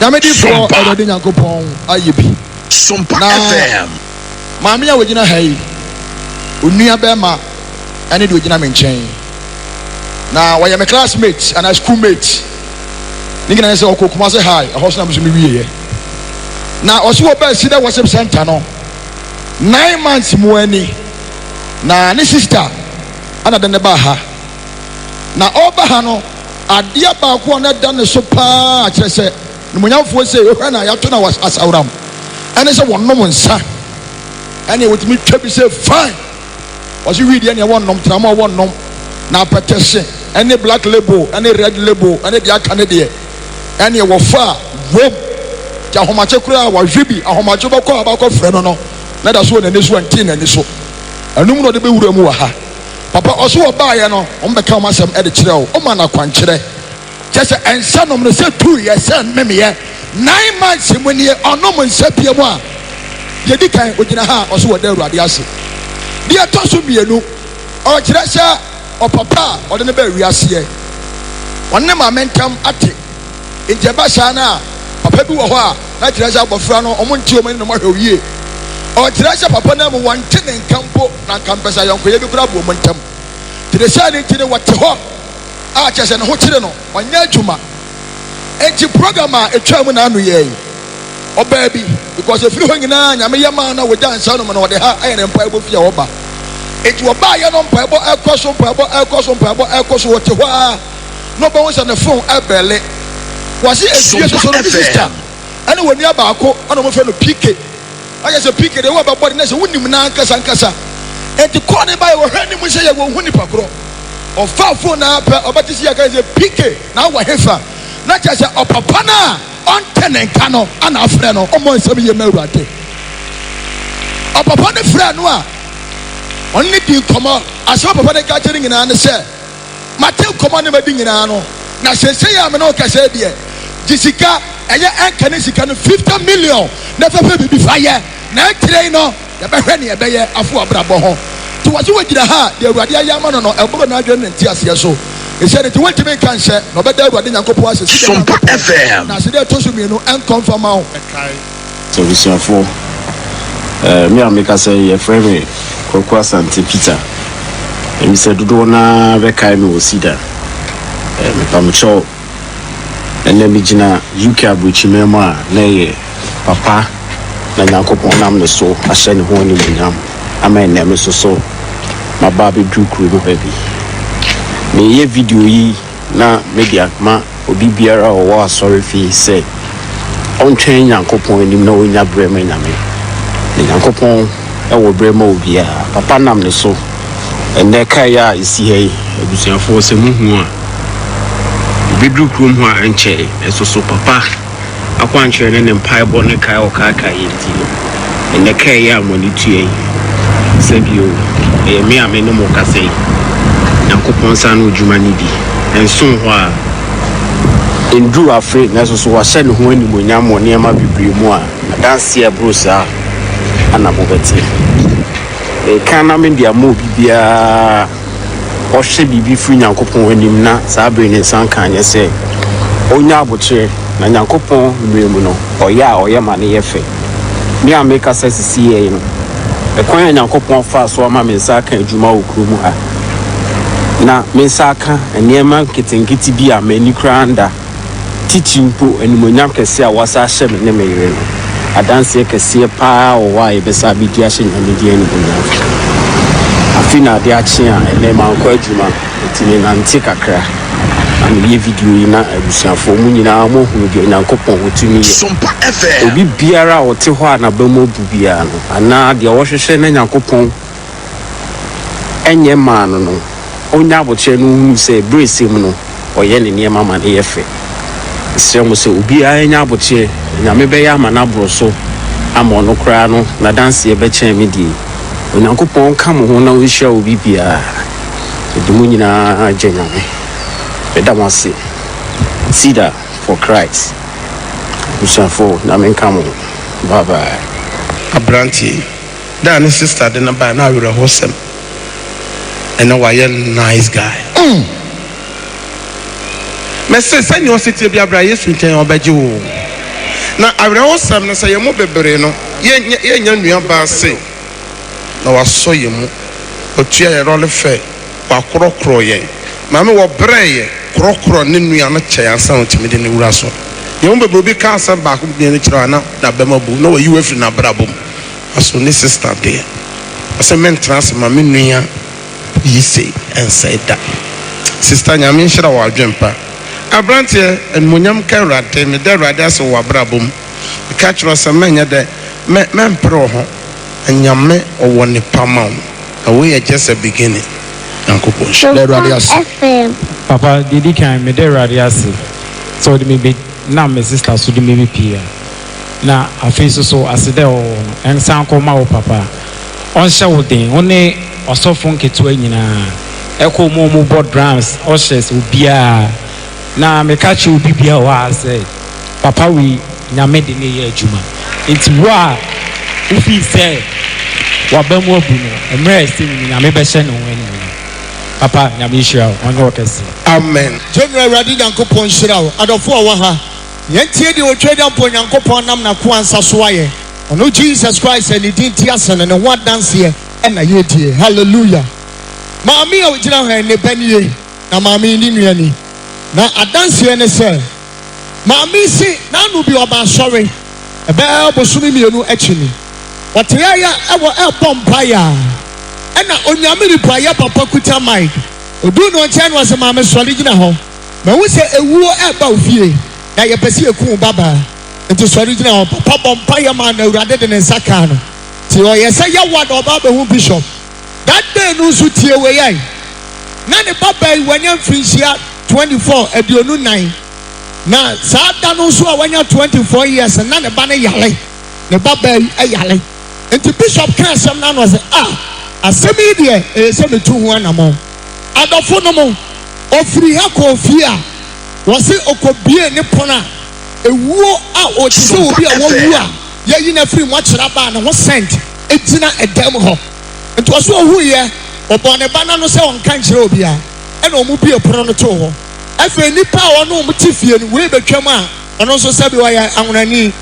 Yamedi for Erode Nyankopon ayebi Sompa FM maame ya wogina hai onua bema ane de wogina me nchen na waya me classmate and a schoolmate nigina na say okokuma say hi a house na me wiye na oso wo ba Cedar worship center no 9 months mu ani na ne sister ana de ne ba ha na oba ha no adia ba ko na da ne so pa a kire se numunyamfo se ehwa na ya to na asawram ene se wonnom nsa ene wotimi twa bi se fine was we dey na wonnom trama wonnom na petese ene black label ene red label ene dia kane de ene wo fa wom ja homache kura wa hwebi ahomache bako abako frɛ no na da so na ne so anti na ne so anum no de be wura mu wa ha papa oso oba ye no ombeka o masem e de kire o ma na kwankyere kyese ensa nom no se 2 years and memeye 9 months mu ne onom nsa bia mu a ye di kan ogina ha oso wo da Awurade ase dia to so mienu o kire sha o papa o de ne ba wiase ye wonne ma mentam ate inteba sha na papa bi wo ho a na kire sha bofra no omonti o mani no mahwe o kire sha papa na mu wante ne nkampo na nkampesa yonko ye bi kura bo montam kire sha ne kire wate ho a kyese ne ho kire no wanya adwuma enti program a etwa mu na anu ye oba bi because efiri ho nyina nyame yema na wogya nsa no mo na wode ha aye ne mpa ebo fia oba enti oba ye no mpa ebo ekoso wote ho a no ba won se ne phone ebele wasi efie so no sister ene woni abaako ana mo fe no PK aye se PK de wo ba body na se wonim na nkasa enti ko ne ba ye wo hwani mu se ye wo hu nipa kro o fa phone na pa obati si ya ka se PK na wa hefa na cha se opapa na on tenenka no ana afre no omo nsem ye ma Awurade opapa ne frɛ no a onni di komo ase opapa ne ka kyere nyina ne se mate komo ne madi nyina no na sese ya me no ka se de jisika eye enka ne sika no 50 million na fefe bibi fa ye na etre no ya behwe ne ebe ye afu abrabo ho ti waje wagira ha de Awurade ayama no eboro na adwe ne nti ase so ese ne ti wanti me kan hye no beda Awurade Nyankopɔn ase Sompa FM na se de to so mienu en confirm out so bisiafo me ameka say ye friend me Koko Asante Peter emi se dodo na be kai me Cedar me pamcho ene mi gina UK abuchi memo a na ye papa na Nyankopɔn nam ne so ahye ne ho ni munyam amen na me so maba be du kru no baby me ye video yi na media ma obi biara o wa sorry fi say on twen Nyankopɔn ni na onya brema nyame Nyankopɔn e wo brema obia papa nam ne so ene kai ya isi hei abusuafo se muhu a bedru krom ho a enche eso papa akwanche ne mpaebo ne kai o kai yenti ene kai ya moni tue sebio me ame no mo kasei Nyankopɔn sa no djuma ni bi enso ho a endru afre na so wa hye ne ho animonyam mo ne ma bibiri mu a danse abrosa ana bobete kana me dia mo bibia o hye bibi firi Nyankopɔn anim na sa abre ne san kan ye se onya abotre na Nyankopɔn mmemu no oya ma ne ye fe me ameka sesisi ye no ekwan Nyankopɔn fa so ama me nsa kan adwuma okuru mu ha na me nsa ka eniema ketenketi bi a mani kranda titimpo animonyam kese a wasa hye me ne meyere no adanse kese pa o wa e besa bi dia hye nyame dia ni bonya afina de ache a enema nkɔ adwuma etini na nte kakra am ye video yi na abusuafo mu nyina mo hu bi Nyankopɔn otumi ye Sompa FM obi biara o te hɔ na ba mo bu bia no ana de wo hwehwɛ na Nyankopɔn enye ma no onya aboche no hu se brace mu no oye ne niema ma ne yefe se mo se obi a enya aboche nyame be ya ma na bro so ama ono kra no na dance ye be chen me die Onyankopɔn ka mo ho na wo hia obi bia edumu nyina agye nyame beda mo ase Cedar for Christ ushafo na men ka mo bye bye abranti Dan sister de na ba na awere hosem. And now I am nice guy. Me say send your city be abra Yesu nchen obaji wo. Na awere hosem na say yemo bebere no. Ye nya nua ba say. Na waso yemu. Otua ye role fe. Wa krokro ye. Mame wo breye krokro ne nua no che ansa otimi de ne wura so. Yemo bebere bi ka asem ba ko bi ne kira na bemabu. Na wa yiwe fi na brabom. Aso ne sister there. Ase men trans ma me nua yi say and say that. Sister nyame nhira wa adwempa. Abrante en munyam ka rade me da rade aso wa brabom. Ka kiro se menya de men pro ho nyame owo ne pamam. Away just a beginning. Ankopo Sompa FM. Papa didi kan me da rade ase. So de me be na me sister so de me be pia. Na afeso so asede o ensan ko ma wo papa. On hye wo den one osofo nketua nyina eko mo board drums oshes obia na me ka chi obibia wa say papa we nyame de ne ye adwuma enti wa ufi say wa ba mu obu no emre esti nyame be hye no wani papa nyame hira onye okese amen. General Radi Yankopon Shirao, Adolfo Waha, Yentie de Otreda Pon Yankopon Nam na Kwansa Swaye. Ono Jesus Christ and the Tiasan and one dance here and a year. Hallelujah. Mammy original and the penny. Na mammy ni na a dance here and say, Mammy say, none will be about sorry. A bell was swimming you actually. What area ever upon Paya and on Yamini Paya Papa Kuta Mike. Do no chan was a mamma solid in a home. But we say a war about fear. Now you perceive a cool baba. And to solid in a papa on Paya man rather than in Sakano. So yes, I what about the bishop. That day no suit here way. None of Papa when you're finished 24 at your new 9. Now, Satan also when you're 24 years and none of Banner Yale. The Baba a Yale. And the bishop can't some none was a semi-media, a 7-2-1 among. Adofonomo ofiri hako fia wose okobie ne pona ewuo a otise obi a wowu a ye na free mo kyera ba na ho sent etina edam ho nto so ohu ye obone ba na no se on kan kyera obi a e na omu bie pono no to ho afa nipa a ono omu tifie no we betwam a ono so sabi wa ya anwonani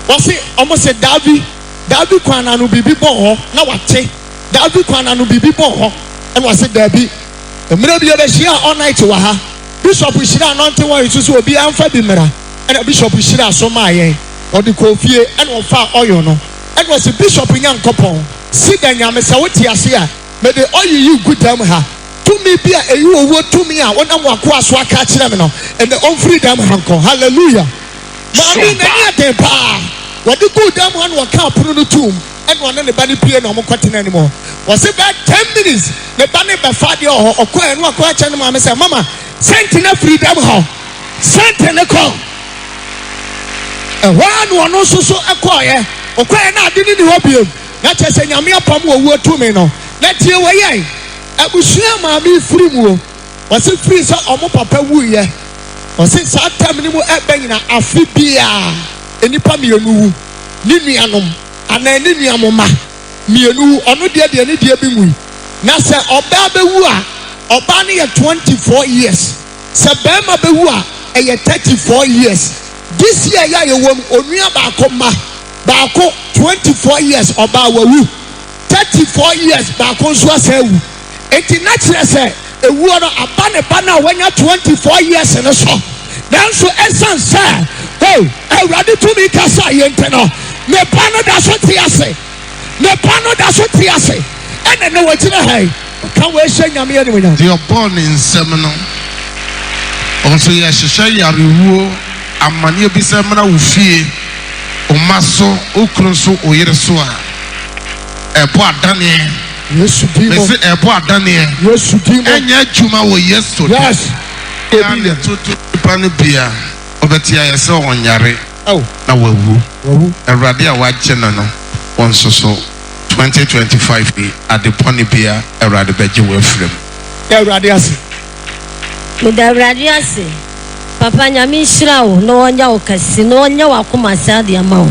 wose omo se davi kwana no bibi bo ho na wate davi kwana no bibi bo ho e wose davi Mira be share all night to ha. Bishop Shira not to want to be amfa bimera. And Bishop Shira so my or the coffee and on far oil no. And was a bishop in Yankopon. Cedar Yamesawati Asia. May the oil you good damn her. To me be a you word to me when I'm a swat catch them and the own freedom hanko. Hallelujah. Mammy Nanya pa. What the good damn one will come put on the tomb. And one anybody play no more cotton anymore. Was about 10 minutes. The banner by Fadio or Quay and what question Mamma said, Mama, sent in a freedom hall. Sent in a call. And one also so acquire or Quay and I didn't help you. Not just saying, I'm your pum or two men. Let you away. I will share Mammy free move. Was it free so or more papa woo ye? Or since I tell me more at Bangina, a free beer. Any pammy Ninianum. And then Niniamoma. Mienu onu dia ni dia bi mu na se oba bewu a oba ne ye 24 years se bema bewu a ye 34 years this year ya ye wom onua ba ko 24 years oba wawu 34 years ba ko so asewu enti na kire se ewu no aba ne ba na wanya 24 years ne so dan so esan se oh awrade to mi kasa ye nteno me ba no da so ti ase ne pano da so tiase ene ne wagina hai kan we hye nyame ene wonya they are born in seminal also ya hye yarewo amane bi semna wo fie o maso o kronso o yereso a ebo adane yesu dimo me se ebo adane yesu dimo enya djuma wo yeso yes ya ne tutu pano bia obetia yese wonyare na wawu awrade a wagye no one so 2025 at the pony beer around the bedje we frame. Radiasi. With the radiasi. Papa Nyami Shrao, no one yao kasi, no one yao akuma sadi amount.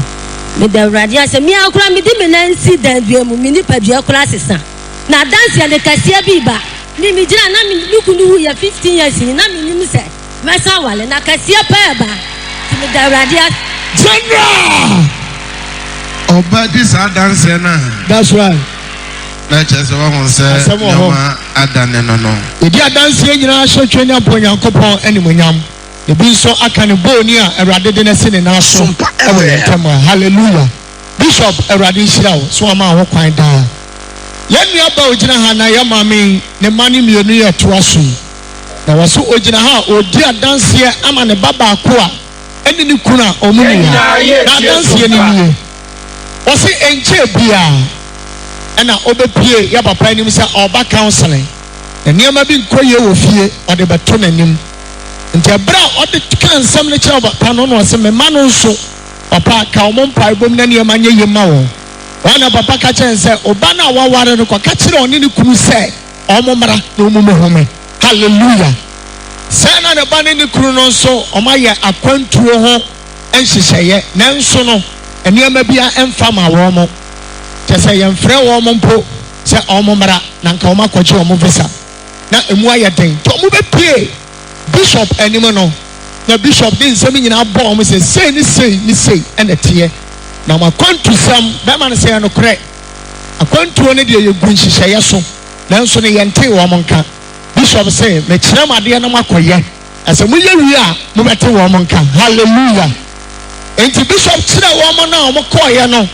me the radio say me akura me di me nansi dan dua mu me ni padua akura sesa na dance ya de kasia bi ba ni me gina na me lukunu ya 15 years ni na me nim say mesa wale na kasia pa ba ti me the radio General Oba this dance na. That's right. Na chese wa hon say nyama adane no. Odi dance ye nyina hye twenya po Nyankopɔn animonyam. Ebi nso aka ne boni a Awurade de na se ne na so. Hallelujah. Bishop Awurade nhyira wo so ama ho kwan da. Yɛn nua ba ogina ha na yɛ maame ne mani mienu yɛ to aso. Na waso ogina ha odi adanse ama ne baba ko a ɛne ne kuna ɔmo ni ha. Na adanse ni nie. Wasi enche bia ɛna obepie ya papa anim sɛ ɔba counseling. Na nneɛma bi nkoye wɔ fie ɔde bɛto n'anim. Nti abra ɔde ka nsɛm ne kyerɛ papa no no ɔsɛ me ma no nso papa ka ɔmo mpa ebom na nneɛma nyɛ yɛ ma wɔn. Wana papa ka kyerɛ sɛ ɔba na waware no kɔ ka kyerɛ ɔne ne kunu sɛ ɔmo mmara na ɔmo mohome. Hallelujah. Sɛ na ne ba ne ne kunu no nso ɔmo ayɛ akwantuo ho nhyehyɛeɛ nanso no nneɛma bi a ɛmfa ma wɔn mo. Kyɛ sɛ yɛmfrɛ wɔn mo mpo sɛ ɔmo mmara na nka ɔmo akɔgye ɔmo visa na emu ayɛ den. Nti ɔmo bɛpie bishop anim no na bishop de nsɛm nyinaa bɔ ɔmo sɛ sei ne sei ɛna teɛ. Na ma kwantusam bɛma no sɛ no korɛ akwantuo ne deɛ yɛgu nhyehyɛeɛ so nanso ne yɛnte wɔn nka. Bishop sɛ mekyerɛ mo adeɛ no makɔyɛ ɛsɛ moyɛ wie a mobɛte wɔn nka. Hallelujah. Enti bishop kyerɛ wɔn na ɔmo kɔɔyɛ no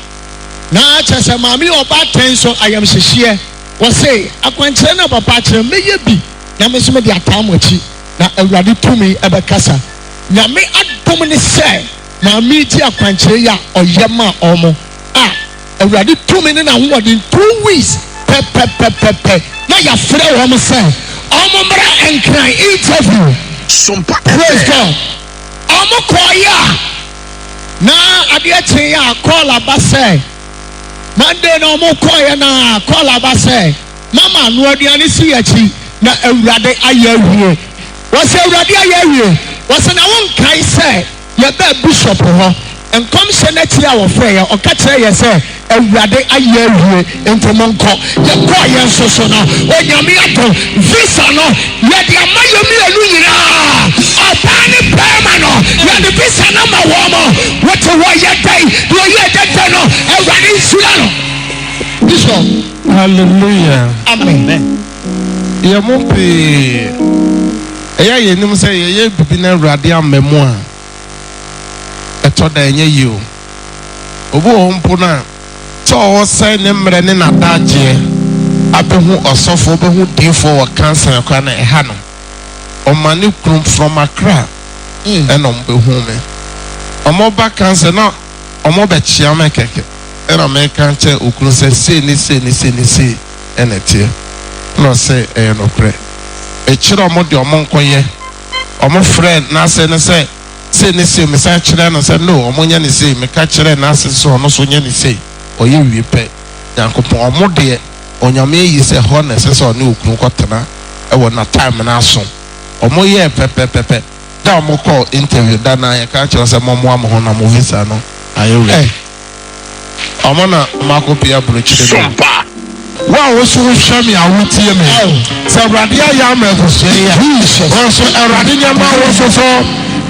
na kyerɛ sɛ maame ɔba atɛn so ayamhyehyeɛ wɔse akwankyerɛ na papa kyerɛ mɛyɛ bi na me nso mede ataa mo akyi na Awurade tumi ɛbɛkasa. Nyame adom ne sɛ maame ti akwankyerɛ yi a ɔyɛ ma ɔmo a Awurade tumi ne n'ahoɔden 2 weeks pɛpɛpɛpɛpɛ na yɛafrɛ wɔn sɛ ɔmo mmara nkran interview. Sompa. Praise God. Ɔmo kɔɔyɛ a na adeɛ kyerɛ yɛ a call aba sɛ Monday na ɔmo kɔɔyɛ na call aba sɛ mama no aduane si akyi na Awurade ayɛ awie. Wɔsɛ Awurade ayɛ awie. Wɔsɛ na wɔnkae sɛ yɛbɛ bishop hɔ nkɔmhyɛ n'akyi a wɔfrɛ yɛ ɔka kyerɛ yɛ sɛ Awurade ayɛ awie nti mo nkɔ yɛkɔɔ yɛn nso so no onyame ato visa no yɛde ama yɛ mmienu nyinaa ɔbaa ne bɛrima no yɛde visa no ma wɔn mo wote wɔyɛ dɛn deɛ ɔyɛ dɛdɛ no Awurade nhyira no. Bishop. Hallelujah. Amen. Yɛ mo pee ɛyɛ yɛnim sɛ yɛyɛ bibi na Awurade ama mu a ɛtɔ da ɛnyɛ yi o. Obi wɔ mpo na sɛ ɔwɔ sɛn ne mmerɛ ne n'adagyeɛ abɛhu ɔsɔfo bɛhu diifoɔ wɔ cancer ɛkora na ɛha no ɔma ne kunu from Accra ɛna ɔmo bɛhu me ɔmo ba cancer na ɔmo bɛkyia me kɛkɛ ɛna mɛka nkyɛn okunu sɛ sei ɛna ɛteɛ na ɔsɛ ɛyɛ nokorɛ ɛkyerɛ ɔmo deɛ ɔmo nkɔyɛ ɔmo frɛ n'asɛ ne sɛ sei mesan kyerɛ no sɛ no ɔmo nyɛ ne sei meka kyerɛ n'asɛ sɛ ɔno so nyɛ ne sei ɔyɛ wie pɛ Nyankopɔn ɔmo deɛ onyame yi sɛ hɔ na ɛsɛ sɛ ɔne okunu kɔtena ɛwɔ na time no aso ɔmo yɛ pɛpɛpɛpɛ da ɔmo kɔ interview da na yɛka kyerɛ sɛ mɔmoa mo ho na mo visa no ayɛ ready ɔmo na ɔmo akɔpia aburokyire no wa wo so hwɛ me a wotie me sɛ Awurade ayɛ ama ɛkɔsɛ yɛ wɔso Awurade nyɛma wo soso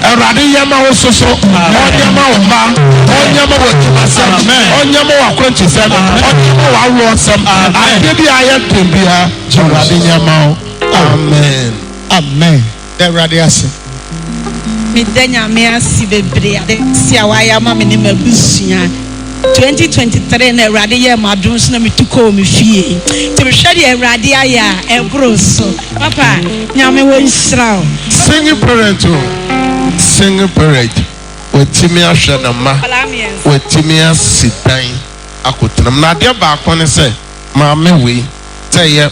Awurade yɛma wo soso ɔnyɛma wo ba ɔnyɛma wo timasɛm ɔnyɛma wo akwankyesɛm ɔnyɛma wo aworɔsɛm adeɛ bi a ayɛ den bia Awurade nyɛma wo amen. Awurade ase. Meda Nyame ase bebree ade si a wayɛ ama me ne m'abusua 2023 na Awurade yɛ m'adom so na metu kɔɔ me fie nti mehwɛ deɛ Awurade ayɛ a ɛboro so papa Nyame wɔ nhyira wo. Singing parent watimi ahwɛ na ma watimi asi dan akotenam na adeɛ baako ne sɛ maame wei sɛ yɛ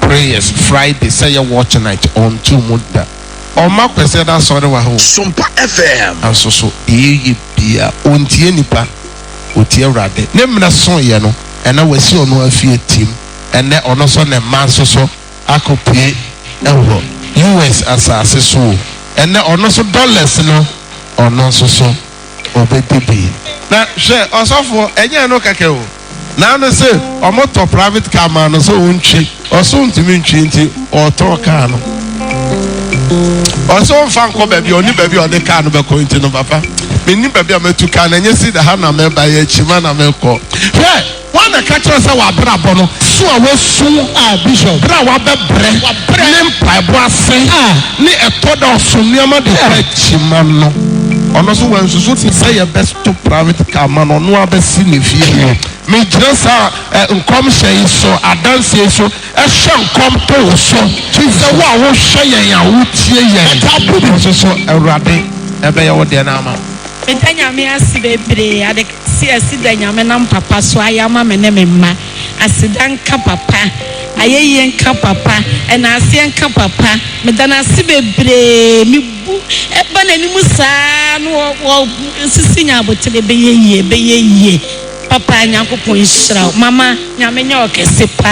prayers Friday sɛ yɛ watch night on 2 mu da ɔma kwɛsɛ da sɔre wɔ hɔ Sompa FM anso so ɛyɛ bia ɔntie nipa ɔtie Awurade ne mmerɛ so yɛ no ɛna wasi ɔno afie tim ɛnɛ ɔno so ne mma nso so akɔpie ɛwɔ US asase so ɛnɛ ɔno so dollars no ɔno nso so ɔbɛdi bi na hwɛ ɔsɔfo ɛnyɛ no kɛkɛ o na no sɛ ɔmo tɔ private car ma no so wontwi ɔso ntumi ntwi nti ɔtɔ car no ɔso mfa nkɔ baabi ɔni baabi ɔde car no bɛkɔ nti no papa menni baabi a mɛtu car na ɛnyɛ si da ha na mɛba yɛ akyima na mɛkɔ hwɛ wọn na kakyere sɛ wabere abɔ no so a wɔsun a bishop bere a wabɛbrɛ ne mpaebɔ ase ne ɛtɔ da ɔso nneɛma de kɔ akyima no ɔno so wɔn nsusu ti sɛ yɛ bɛsto private car ma no ɔno abɛsi ne fie no megyina saa nkɔmhyɛ yi so adanseɛ so ɛhyɛ nkɔm to wo so sɛ wo a wohwɛ yɛn a wotie yɛn ɛta bo nso so awurade ɛbɛyɛ wo deɛ no ama Meda nyame ase bebree ade si asida nyame nam papa so ayama me ne me mma asida nka papa ayeye nka papa ɛna ase nka papa meda na ase bebree me bu eba nanim saa no wo sisi nya abotere beye yie papa nyankopon nhyira mama nyame nya okese pa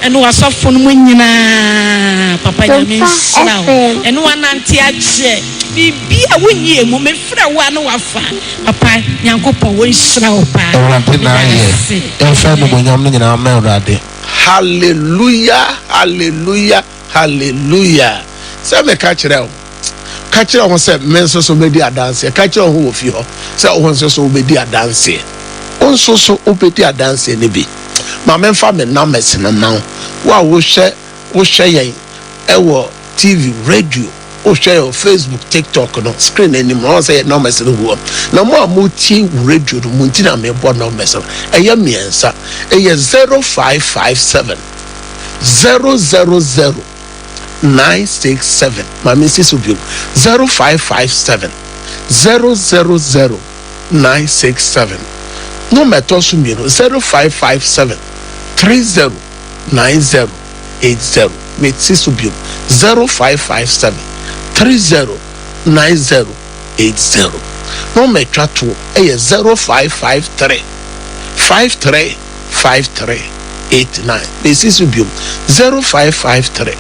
ɛno wasɔfo no nyina papa nyame nhyira ɛno wanante agye bibi a wonye mu me fra wa no wafa papa nyankopon wo nhyira wo pa awurade na ayɛ ɛfa no bonyam no nyina ama awurade hallelujah hallelujah hallelujah sɛ me ka kyerɛ wo ka kyerɛ wo sɛ me nso so bɛdi adanse ka kyerɛ wo wɔ fi hɔ sɛ wo nso so bɛdi adanse wo nso so wobɛdi adanse ne bi ma memfa me numbers no now wo a wohwɛ yɛn ɛwɔ TV radio wohwɛ yɛn Facebook TikTok no screen anim no sɛ yɛ numbers no wɔ na mo a motie radio no mo nti na mebɔ numbers no ɛyɛ mmiɛnsa ɛyɛ 0557 000 967 mami sis obi 0557 000 967 no meto so mi no 0557 30 90 80 me sis obi 0557 30 90 80 no metwa to 0553 53 53 89 me sis obi 0553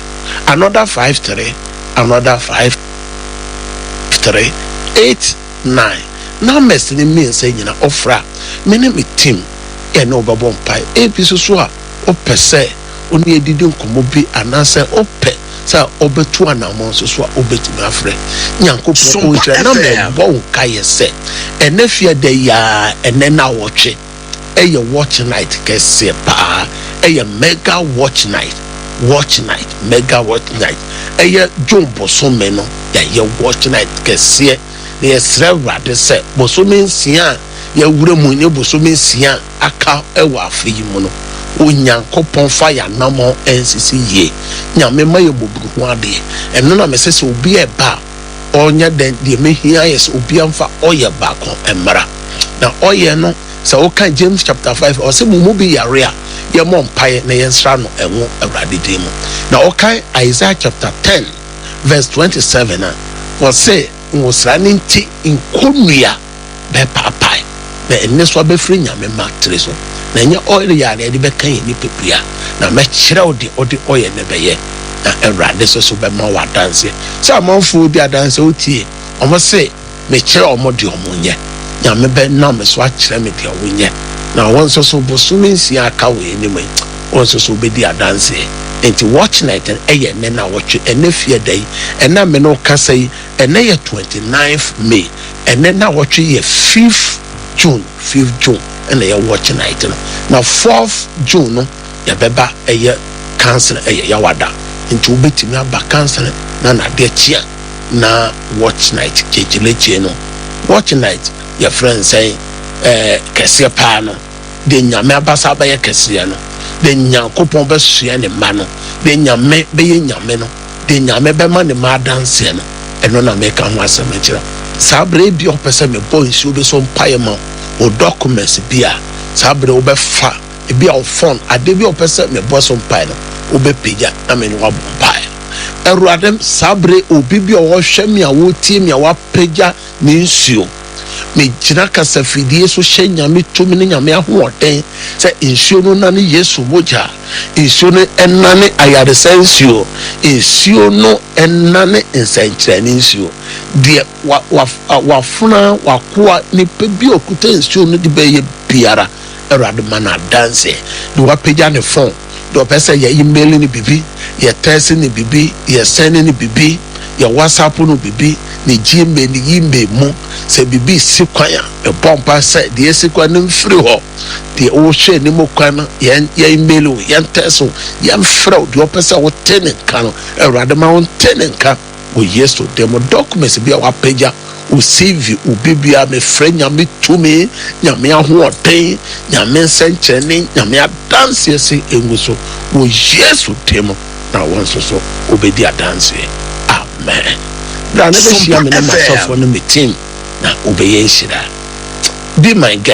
another 53 another 53 89 numbers ni mean say nyina ofra me ne me team e no babo mpai ebi so a opese oni edidi nkomo bi anase ope sa obetu anamon so a obetumi afre nyankopon o tire na me bo nkaye se enafia de ya enena watch eye watch night kese pa eye mega watch night mega watch night eye jumbo so me no ya watch night kese na yesre wrade se bosome nsia ya wura mu ne bosome nsia aka ewa afi mu no onyankopon fa ya namo ensisi ye nyame ma ye bobru ho ade eno na mesese obi e ba onya den de mehia yes obi amfa oye ba ko emra na oye no se o kan James chapter 5 o se mu bi yare a ye mo mpae na ye nsra no enwo awrade dem na o kan Isaiah chapter 10 verse 27 na o se ngosra ni nti nkonua be papai na enne so be free nyame matre so na nya oil ya na de be kan ni pepia na me kire odi oil ne be ye na awrade so be ma wa dance so amanfo bi adanse otie omo se me kire omo de omo nye nyame be na me so a kire me de omo nye na won so bosumi nsia aka we ni mai won so be di adanse enti watch night eye ne na watch ene fie dai ena me no kasa yi ene ye 29th May ene na watch ye 5th June ene ye watch night no na 4th June no ya beba eye cancel eye ya wada enti obetimi aba cancel na de chia na watch night kekeleche no watch night your friend say kese pa no de nyame abasa ba ye kese no de nyankopon be sua ne ma no de nyame be ye nyame no de nyame be ma ne ma dance no eno na me ka ho asem kira sabre bi opese me boy nsi obe so mpaye ma o documents bi a sabre obe fa e bi a phone ade bi opese me boy so mpaye no obe peja na me no mpaye eruadem sabre obi bi o hwe me a wo tie me a wa peja ne nsuo me gyina kasa fidie so hyɛ nyame tumi ne nyame ahoɔden sɛ nsuo no nane yesu mogya nsuo no ɛnane ayaresa nsuo nsuo no ɛnane nsɛnkyerɛne nsuo deɛ wafona wakoa nipa bi okuta nsuo no de bɛyɛ biara Awurade ma na adanse de wapagya ne phone de ɔpɛ sɛ yɛ email ne bibi yɛ text ne bibi yɛ send ne bibi yɛ whatsapp no bibi ne gmail ne email mu sɛ bibi si kwan a ɛbɔmpa sɛ deɛ si kwan no mfiri hɔ deɛ wɔhwɛ ne mu kwan no yɛn email wo yɛn text wo yɛn frɛ wo deɛ ɔpɛ sɛ wote ne nka no Awurade ma wo nte ne nka wo yesu demo documents bi a wapagya o CV o bibia me frɛ nyame tumi nyame ahoɔden nyame nsɛnkyerɛnne nyame adanse se engu so wo yesu demo na wɔn so obedi adanse amen na ne be hyia me na masɔfo no me team na obeyɛ nhyira be my guest.